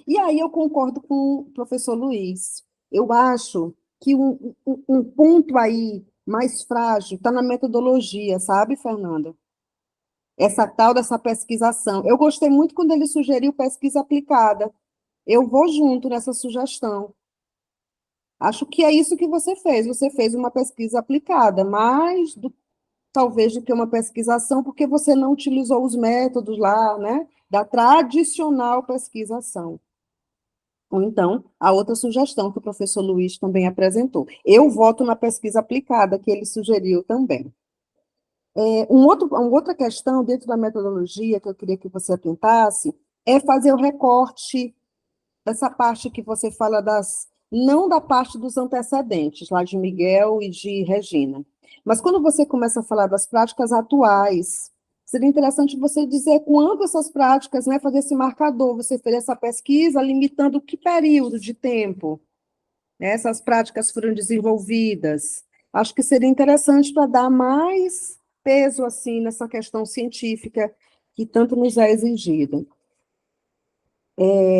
E aí eu concordo com o professor Luiz. Eu acho que um ponto aí mais frágil está na metodologia, sabe, Fernanda? essa tal dessa pesquisação. Eu gostei muito quando ele sugeriu pesquisa aplicada. Eu vou junto nessa sugestão. Acho que é isso que você fez. Você fez uma pesquisa aplicada, mais talvez do que uma pesquisação, porque você não utilizou os métodos lá, né, da tradicional pesquisação. Ou então, a outra sugestão que o professor Luiz também apresentou. Eu voto na pesquisa aplicada, que ele sugeriu também. Uma outra questão dentro da metodologia que eu queria que você atentasse é fazer o recorte dessa parte que você fala não da parte dos antecedentes, lá de Miguel e de Regina, mas quando você começa a falar das práticas atuais, seria interessante você dizer quando essas práticas, né, fazer esse marcador, você fez essa pesquisa limitando que período de tempo, né, essas práticas foram desenvolvidas. Acho que seria interessante para dar mais peso, assim, nessa questão científica que tanto nos é exigida.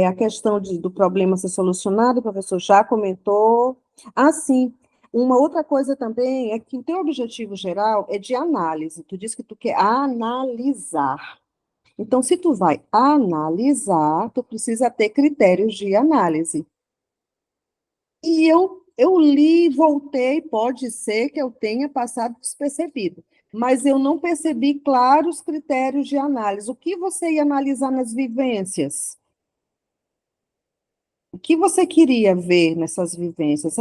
A questão do problema ser solucionado, o professor já comentou. Sim, uma outra coisa também é que o teu objetivo geral é de análise. Tu disse que tu quer analisar. Então, se tu vai analisar, tu precisa ter critérios de análise. E eu li, voltei, pode ser que eu tenha passado despercebido, mas eu não percebi claros critérios de análise. O que você ia analisar nas vivências? O que você queria ver nessas vivências?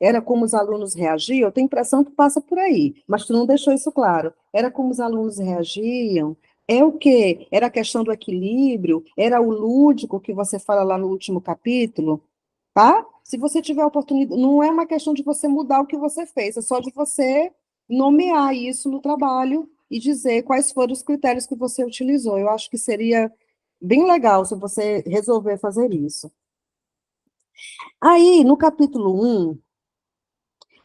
Era como os alunos reagiam? Eu tenho a impressão que passa por aí, mas tu não deixou isso claro. Era como os alunos reagiam? É o quê? Era a questão do equilíbrio? Era o lúdico que você fala lá no último capítulo? Tá? Se você tiver oportunidade, não é uma questão de você mudar o que você fez, é só de você nomear isso no trabalho e dizer quais foram os critérios que você utilizou. Eu acho que seria bem legal se você resolver fazer isso. Aí, no capítulo 1,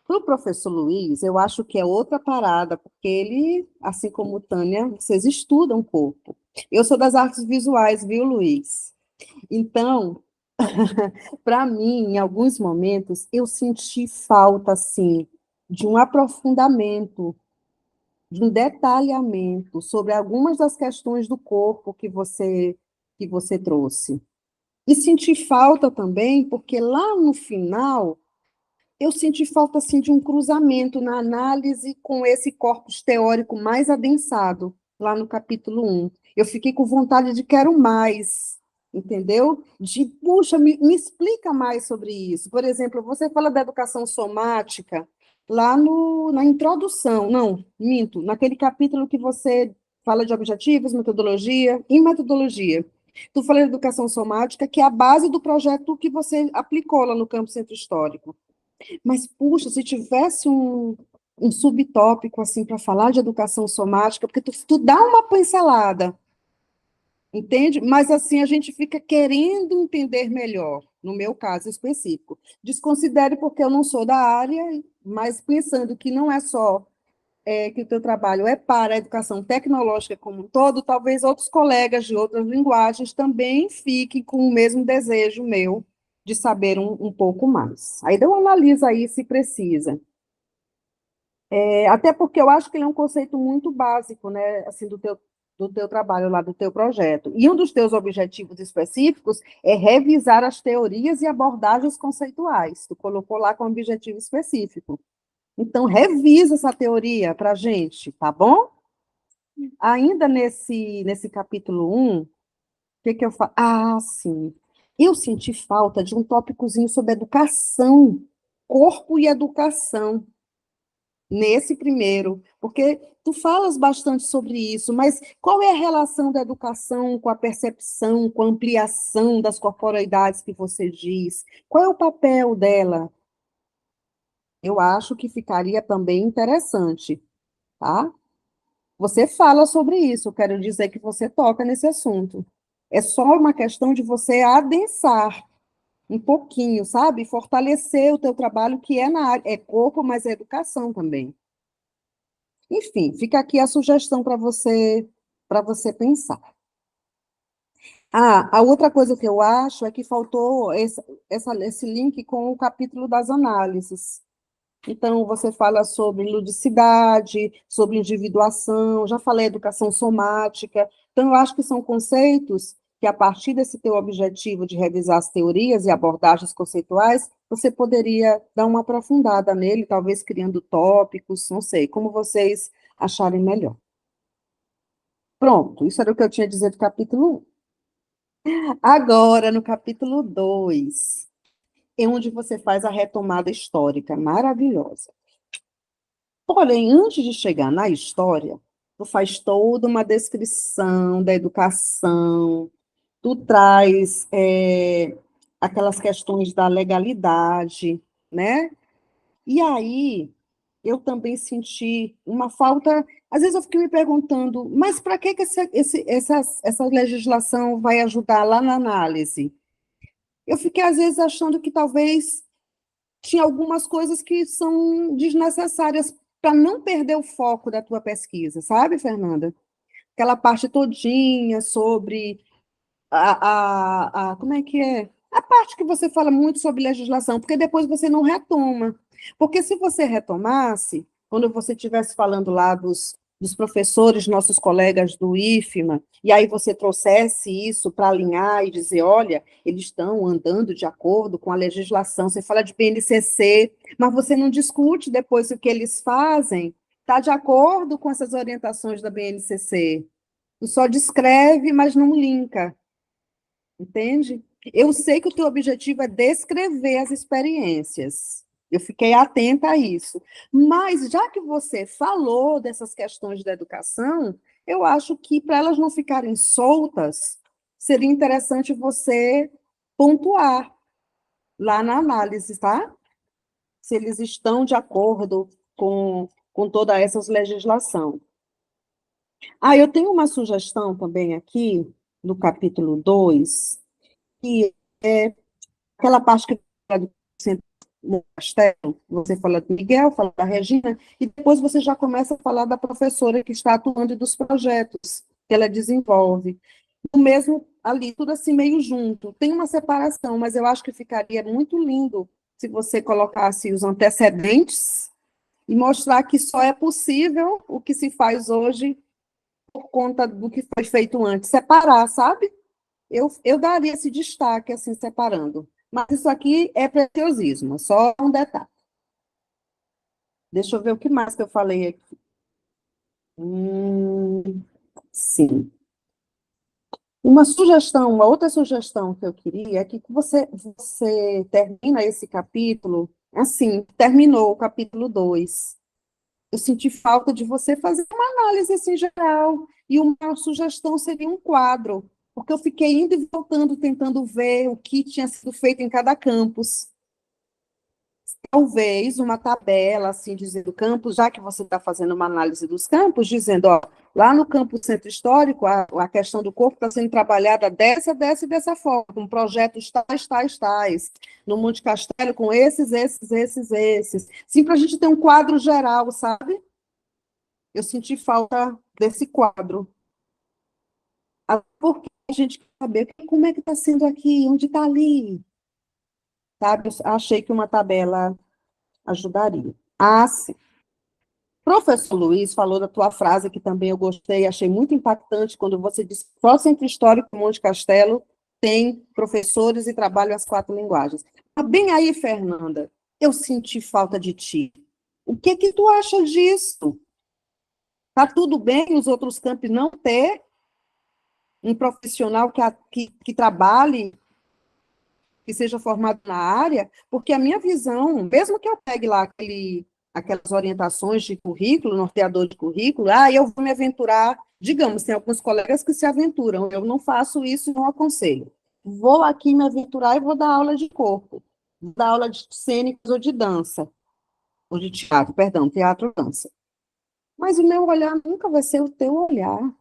para o professor Luiz, eu acho que é outra parada, porque ele, assim como Tânia, vocês estudam um pouco. Eu sou das artes visuais, viu, Luiz? Então, para mim, em alguns momentos, eu senti falta, assim, de um aprofundamento, de um detalhamento sobre algumas das questões do corpo que você trouxe. E senti falta também, porque lá no final eu senti falta, assim, de um cruzamento na análise com esse corpus teórico mais adensado, lá no capítulo 1. Eu fiquei com vontade de quero mais, entendeu? Puxa, me explica mais sobre isso. Por exemplo, você fala da educação somática, lá na introdução, não, minto, naquele capítulo que você fala de objetivos, metodologia, e metodologia. Tu fala de educação somática, que é a base do projeto que você aplicou lá no Campo Centro Histórico. Mas, puxa, se tivesse um subtópico, assim, para falar de educação somática, porque tu dá uma pincelada, entende? Mas, assim, a gente fica querendo entender melhor, no meu caso específico. Desconsidere porque eu não sou da área, mas pensando que não é só que o teu trabalho é para a educação tecnológica como um todo, talvez outros colegas de outras linguagens também fiquem com o mesmo desejo meu, de saber um pouco mais. Aí dá uma analisa aí se precisa. Até porque eu acho que ele é um conceito muito básico, né, assim, do teu trabalho lá, do teu projeto. E um dos teus objetivos específicos é revisar as teorias e abordagens conceituais. Tu colocou lá com objetivo específico. Então, revisa essa teoria para a gente, tá bom? Ainda nesse capítulo 1, o que eu falo? Sim. Eu senti falta de um tópicozinho sobre educação, corpo e educação, nesse primeiro, porque tu falas bastante sobre isso, mas qual é a relação da educação com a percepção, com a ampliação das corporeidades que você diz? Qual é o papel dela? Eu acho que ficaria também interessante, tá? Você fala sobre isso, eu quero dizer que você toca nesse assunto. É só uma questão de você adensar um pouquinho, sabe? Fortalecer o teu trabalho, que é na área, é corpo, mas é educação também. Enfim, fica aqui a sugestão para você pensar. A outra coisa que eu acho é que faltou esse link com o capítulo das análises. Então, você fala sobre ludicidade, sobre individuação, já falei educação somática. Então, eu acho que são conceitos que, a partir desse teu objetivo de revisar as teorias e abordagens conceituais, você poderia dar uma aprofundada nele, talvez criando tópicos, não sei, como vocês acharem melhor. Pronto, isso era o que eu tinha a dizer do capítulo 1. Agora, no capítulo 2, é onde você faz a retomada histórica, maravilhosa. Porém, antes de chegar na história, tu faz toda uma descrição da educação, tu traz aquelas questões da legalidade, né? E aí, eu também senti uma falta. Às vezes eu fiquei me perguntando, mas para que essa legislação vai ajudar lá na análise? Eu fiquei, às vezes, achando que talvez tinha algumas coisas que são desnecessárias para não perder o foco da tua pesquisa, sabe, Fernanda? Aquela parte todinha sobre como é que é? A parte que você fala muito sobre legislação, porque depois você não retoma. Porque se você retomasse, quando você estivesse falando lá dos professores, nossos colegas do IFMA, e aí você trouxesse isso para alinhar e dizer, olha, eles estão andando de acordo com a legislação, você fala de BNCC, mas você não discute depois se o que eles fazem está de acordo com essas orientações da BNCC. Tu só descreve, mas não linka. Entende? Eu sei que o teu objetivo é descrever as experiências. Eu fiquei atenta a isso. Mas, já que você falou dessas questões da educação, eu acho que, para elas não ficarem soltas, seria interessante você pontuar lá na análise, tá? Se eles estão de acordo com toda essa legislação. Eu tenho uma sugestão também aqui, no capítulo 2, que é aquela parte que fala do centro do castelo, você fala do Miguel, fala da Regina, e depois você já começa a falar da professora que está atuando e dos projetos que ela desenvolve. O mesmo ali, tudo assim meio junto. Tem uma separação, mas eu acho que ficaria muito lindo se você colocasse os antecedentes e mostrar que só é possível o que se faz hoje por conta do que foi feito antes. Separar, sabe? Eu daria esse destaque, assim, separando. Mas isso aqui é preciosismo, só um detalhe. Deixa eu ver o que mais que eu falei aqui. Sim. Uma outra sugestão que eu queria é que você termina esse capítulo, assim, terminou o capítulo 2. Eu senti falta de você fazer uma análise assim, geral, e uma sugestão seria um quadro, porque eu fiquei indo e voltando, tentando ver o que tinha sido feito em cada campus. Talvez uma tabela, assim, dizendo campus, já que você está fazendo uma análise dos campos, dizendo, ó, lá no campo Centro Histórico, a questão do corpo está sendo trabalhada dessa forma, com projetos tais. No Monte Castelo, com esses. Sim, para a gente ter um quadro geral, sabe? Eu senti falta desse quadro. Porque a gente quer saber como é que está sendo aqui, onde está ali. Sabe? Eu achei que uma tabela ajudaria. Sim. Professor Luiz falou da tua frase, que também eu gostei, achei muito impactante, quando você disse que o Centro Histórico do Monte Castelo tem professores e trabalham as 4 linguagens. Mas bem aí, Fernanda, eu senti falta de ti. O que tu acha disso? Tá tudo bem os outros campos não ter um profissional que trabalhe, que seja formado na área? Porque a minha visão, mesmo que eu pegue lá aquelas orientações de currículo, norteador de currículo, eu vou me aventurar, digamos, tem alguns colegas que se aventuram, eu não faço isso, não aconselho. Vou aqui me aventurar e vou dar aula de corpo, vou dar aula de cênicas ou de dança, ou de teatro, perdão, teatro, dança. Mas o meu olhar nunca vai ser o teu olhar.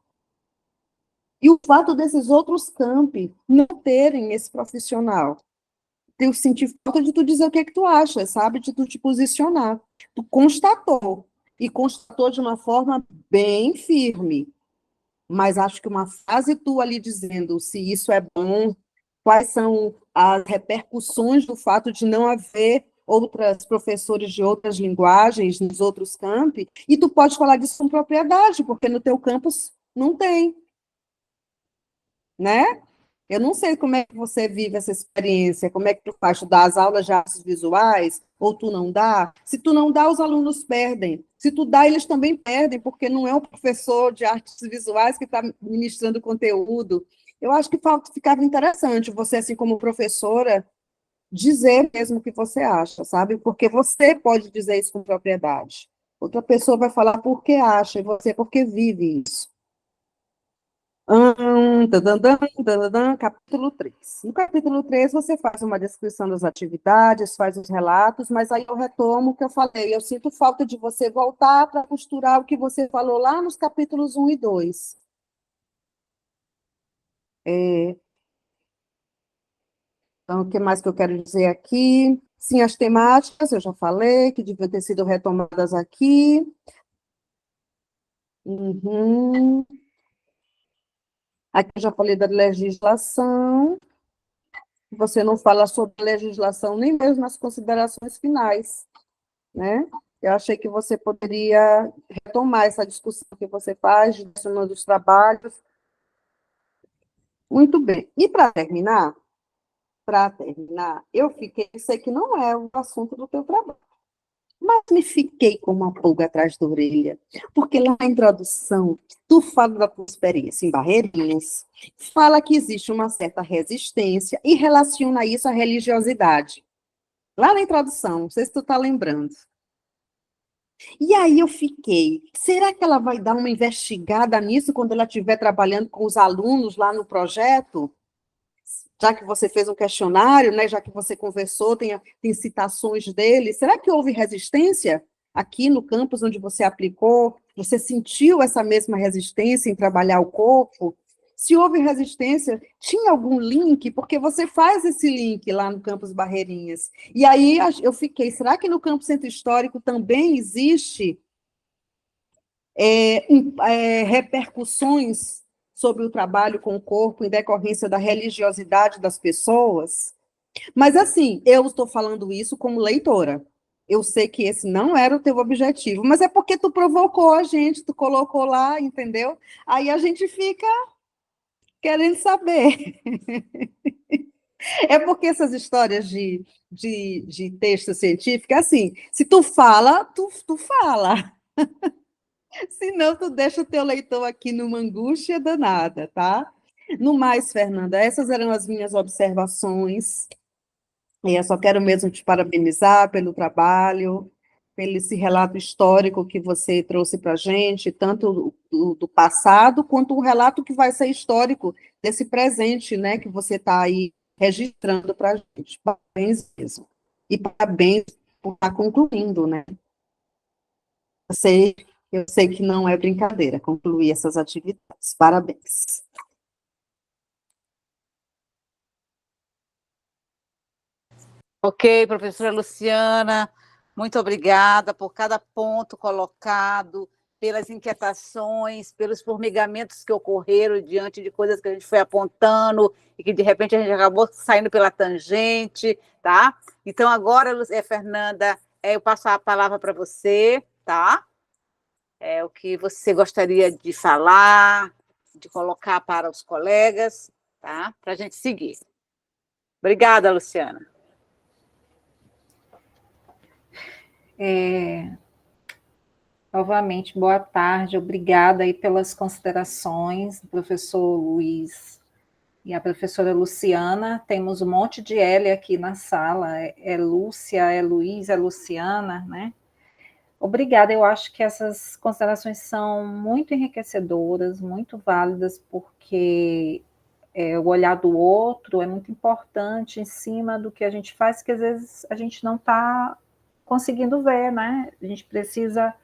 E o fato desses outros campi não terem esse profissional, eu senti falta de tu dizer o que é que tu acha, sabe? De tu te posicionar. Tu constatou, e constatou de uma forma bem firme. Mas acho que uma frase tua ali dizendo se isso é bom, quais são as repercussões do fato de não haver outras professores de outras linguagens, nos outros campi, e tu pode falar disso com propriedade, porque no teu campus não tem, né? Eu não sei como é que você vive essa experiência, como é que tu faz, tu dá as aulas de artes visuais, ou tu não dá? Se tu não dá, os alunos perdem. Se tu dá, eles também perdem, porque não é o professor de artes visuais que está ministrando o conteúdo. Eu acho que ficava interessante você, assim como professora, dizer mesmo o que você acha, sabe? Porque você pode dizer isso com propriedade. Outra pessoa vai falar porque acha, e você porque vive isso. Capítulo 3. No capítulo 3, você faz uma descrição das atividades, faz os relatos, mas aí eu retomo o que eu falei. Eu sinto falta de você voltar para costurar o que você falou lá nos capítulos 1 e 2. Então, o que mais que eu quero dizer aqui? Sim, as temáticas, eu já falei, que deviam ter sido retomadas aqui. Uhum. Aqui eu já falei da legislação. Você não fala sobre legislação nem mesmo nas considerações finais, né? Eu achei que você poderia retomar essa discussão que você faz, direcionando os trabalhos. Muito bem. E para terminar, sei que não é o assunto do teu trabalho, mas me fiquei com uma pulga atrás da orelha, porque lá na introdução, tu fala da tua experiência em Barreirinhas, fala que existe uma certa resistência e relaciona isso à religiosidade. Lá na introdução, não sei se tu tá lembrando. E aí eu fiquei, será que ela vai dar uma investigada nisso quando ela estiver trabalhando com os alunos lá no projeto? Já que você fez um questionário, né, já que você conversou, tem citações dele, será que houve resistência aqui no campus onde você aplicou? Você sentiu essa mesma resistência em trabalhar o corpo? Se houve resistência, tinha algum link? Porque você faz esse link lá no campus Barreirinhas. E aí eu fiquei, será que no campus Centro Histórico também existe repercussões sobre o trabalho com o corpo em decorrência da religiosidade das pessoas? Mas, assim, eu estou falando isso como leitora. Eu sei que esse não era o teu objetivo, mas é porque tu provocou a gente, tu colocou lá, entendeu? Aí a gente fica querendo saber. É porque essas histórias de texto científico, assim, se tu fala, tu fala. Senão, tu deixa o teu leitor aqui numa angústia danada, tá? No mais, Fernanda, essas eram as minhas observações. E eu só quero mesmo te parabenizar pelo trabalho, pelo esse relato histórico que você trouxe para a gente, tanto do passado, quanto um relato que vai ser histórico desse presente, né, que você está aí registrando para a gente. Parabéns mesmo. E parabéns por estar concluindo, né? Eu sei que não é brincadeira concluir essas atividades. Parabéns. Ok, professora Luciana, muito obrigada por cada ponto colocado, pelas inquietações, pelos formigamentos que ocorreram diante de coisas que a gente foi apontando e que, de repente, a gente acabou saindo pela tangente, tá? Então, agora, Fernanda, eu passo a palavra para você, tá? O que você gostaria de falar, de colocar para os colegas, tá? Para a gente seguir. Obrigada, Luciana. Novamente, boa tarde, obrigada aí pelas considerações do professor Luiz e a professora Luciana. Temos um monte de L aqui na sala, é Lúcia, é Luiz, é Luciana, né? Obrigada, eu acho que essas considerações são muito enriquecedoras, muito válidas, porque o olhar do outro é muito importante em cima do que a gente faz, que às vezes a gente não está conseguindo ver, né? A gente precisa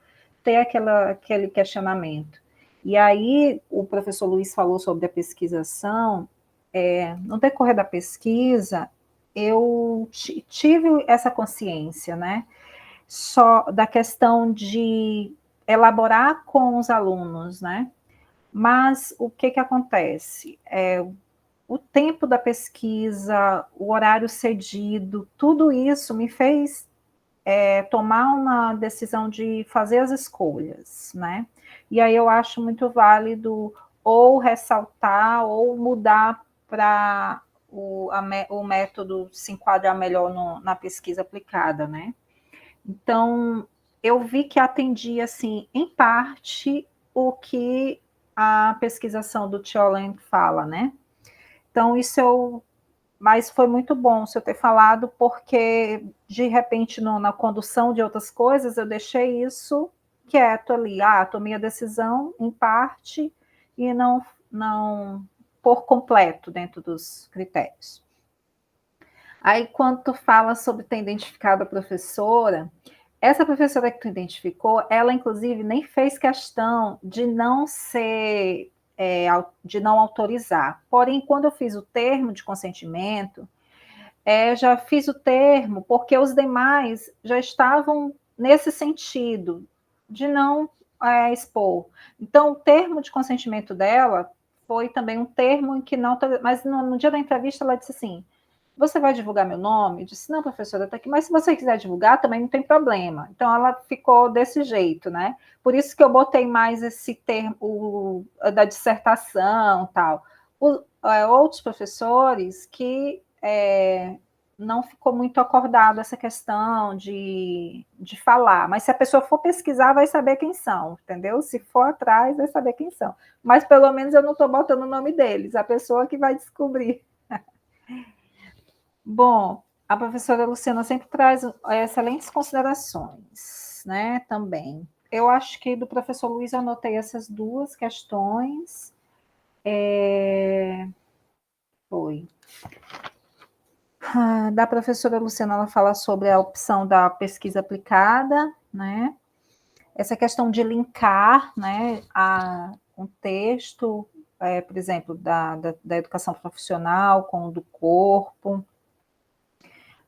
ter aquele questionamento. E aí, o professor Luiz falou sobre a pesquisação. No decorrer da pesquisa, eu tive essa consciência, né? Só da questão de elaborar com os alunos, né? Mas o que acontece? O tempo da pesquisa, o horário cedido, tudo isso me fez tomar uma decisão de fazer as escolhas, né? E aí eu acho muito válido ou ressaltar ou mudar para o método se enquadrar melhor na pesquisa aplicada, né? Então, eu vi que atendia, assim, em parte, o que a pesquisação do Tiolen fala, né? Então, mas foi muito bom você ter falado, porque, de repente, na condução de outras coisas, eu deixei isso quieto ali. Tomei a decisão, em parte, e não por completo dentro dos critérios. Aí, quando tu fala sobre ter identificado a professora, essa professora que tu identificou, ela, inclusive, nem fez questão de não ser, de não autorizar. Porém, quando eu fiz o termo de consentimento, já fiz o termo porque os demais já estavam nesse sentido, de não expor. Então, o termo de consentimento dela foi também um termo em que não... Mas no dia da entrevista ela disse assim, você vai divulgar meu nome? Eu disse, não, professora, está aqui, mas se você quiser divulgar, também não tem problema. Então, ela ficou desse jeito, né? Por isso que eu botei mais esse termo da dissertação e tal. Outros professores que não ficou muito acordado essa questão de falar, mas se a pessoa for pesquisar, vai saber quem são, entendeu? Se for atrás, vai saber quem são. Mas, pelo menos, eu não estou botando o nome deles, a pessoa que vai descobrir. Bom, a professora Luciana sempre traz excelentes considerações, né, também. Eu acho que do professor Luiz eu anotei essas duas questões. Foi. Da professora Luciana, ela fala sobre a opção da pesquisa aplicada, né, essa questão de linkar, né, um texto, por exemplo, da educação profissional com o do corpo.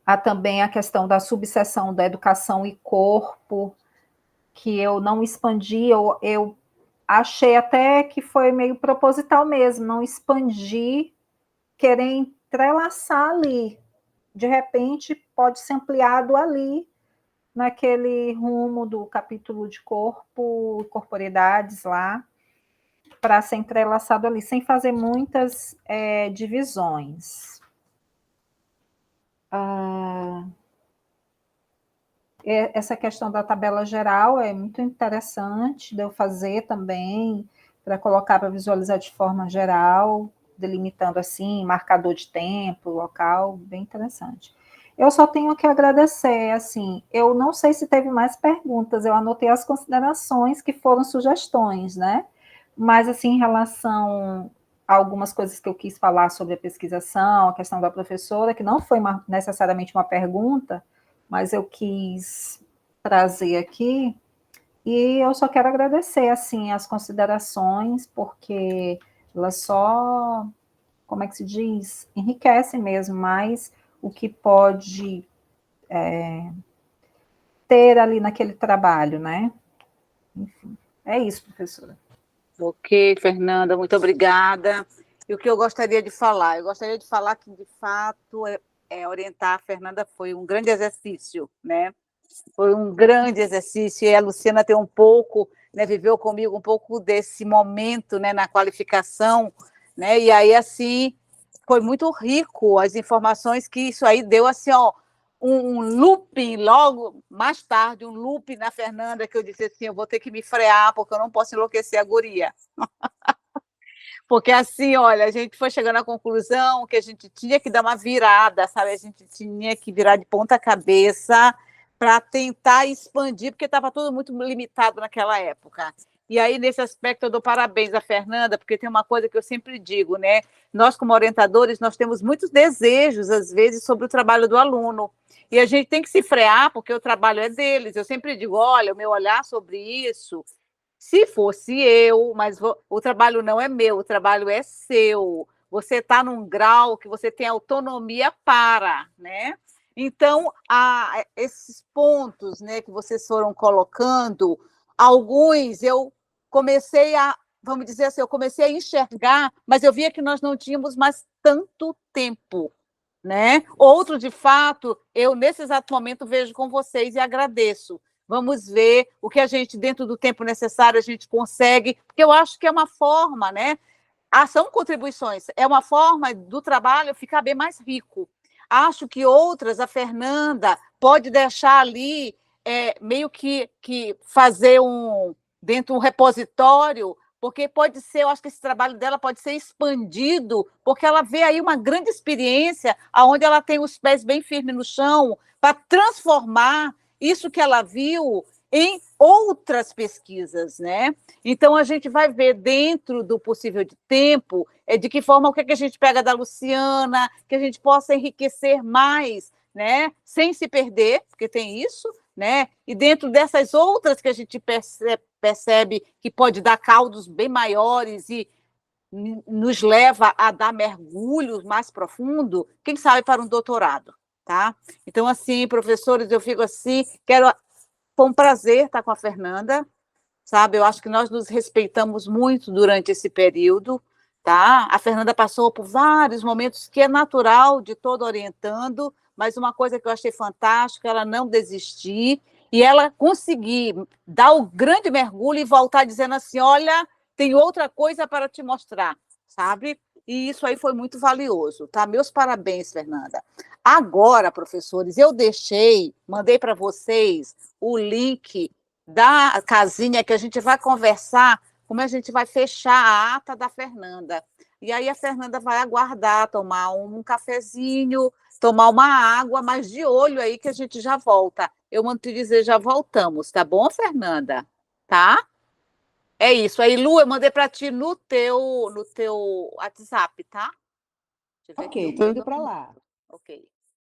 Há também a questão da subseção da educação e corpo, que eu não expandi, eu achei até que foi meio proposital mesmo, não expandi, querer entrelaçar ali. De repente, pode ser ampliado ali, naquele rumo do capítulo de corpo, corporeidades lá, para ser entrelaçado ali, sem fazer muitas divisões. Essa questão da tabela geral é muito interessante de eu fazer também, para colocar para visualizar de forma geral, delimitando assim, marcador de tempo, local, bem interessante. Eu só tenho que agradecer, assim, eu não sei se teve mais perguntas, eu anotei as considerações que foram sugestões, né? Mas, assim, em relação a algumas coisas que eu quis falar sobre a pesquisação, a questão da professora, que não foi necessariamente uma pergunta, mas eu quis trazer aqui, e eu só quero agradecer, assim, as considerações, porque elas só, como é que se diz? Enriquecem mesmo mais o que pode ter ali naquele trabalho, né? Enfim, é isso, professora. Ok, Fernanda, muito obrigada. E o que eu gostaria de falar? Eu gostaria de falar que, de fato, orientar a Fernanda foi um grande exercício, né? Foi um grande exercício, e a Luciana tem um pouco, né, viveu comigo um pouco desse momento, né, na qualificação, né, e aí, assim, foi muito rico as informações que isso aí deu, assim, ó, um looping logo mais tarde, um looping na Fernanda, que eu disse assim, eu vou ter que me frear, porque eu não posso enlouquecer a guria. Porque assim, olha, a gente foi chegando à conclusão que a gente tinha que dar uma virada, sabe? A gente tinha que virar de ponta cabeça para tentar expandir, porque estava tudo muito limitado naquela época. E aí, nesse aspecto, eu dou parabéns à Fernanda, porque tem uma coisa que eu sempre digo, né? Nós, como orientadores, nós temos muitos desejos, às vezes, sobre o trabalho do aluno. E a gente tem que se frear, porque o trabalho é deles. Eu sempre digo, olha, o meu olhar sobre isso, se fosse eu, mas o trabalho não é meu, o trabalho é seu. Você está num grau que você tem autonomia para, né? Então, esses pontos, né, que vocês foram colocando, alguns eu comecei vamos dizer assim, eu comecei a enxergar, mas eu via que nós não tínhamos mais tanto tempo, né? Outro, de fato, eu nesse exato momento vejo com vocês e agradeço. Vamos ver o que a gente, dentro do tempo necessário, a gente consegue, porque eu acho que é uma forma, né? São contribuições, é uma forma do trabalho ficar bem mais rico. Acho que outras, a Fernanda pode deixar ali, meio que fazer dentro um repositório, porque pode ser, eu acho que esse trabalho dela pode ser expandido, porque ela vê aí uma grande experiência, onde ela tem os pés bem firmes no chão, para transformar isso que ela viu em outras pesquisas, né? Então, a gente vai ver, dentro do possível de tempo, de que forma, o que a gente pega da Luciana, que a gente possa enriquecer mais, né? Sem se perder, porque tem isso, né? E dentro dessas outras que a gente percebe que pode dar caldos bem maiores e nos leva a dar mergulhos mais profundos, quem sabe para um doutorado, tá? Então, assim, professores, eu fico assim, foi um prazer estar com a Fernanda, sabe? Eu acho que nós nos respeitamos muito durante esse período, tá? A Fernanda passou por vários momentos que é natural de todo orientando, mas uma coisa que eu achei fantástica, ela não desistir e ela conseguir dar o grande mergulho e voltar dizendo assim, olha, tem outra coisa para te mostrar, sabe? E isso aí foi muito valioso, tá? Meus parabéns, Fernanda. Agora, professores, eu mandei para vocês o link da casinha que a gente vai conversar, como a gente vai fechar a ata da Fernanda. E aí a Fernanda vai aguardar, tomar um cafezinho, tomar uma água, mas de olho aí que a gente já volta. Eu mando te dizer, já voltamos, tá bom, Fernanda? Tá? É isso. Aí, Lu, eu mandei para ti no teu WhatsApp, tá? Ok, estou indo para lá. Ok.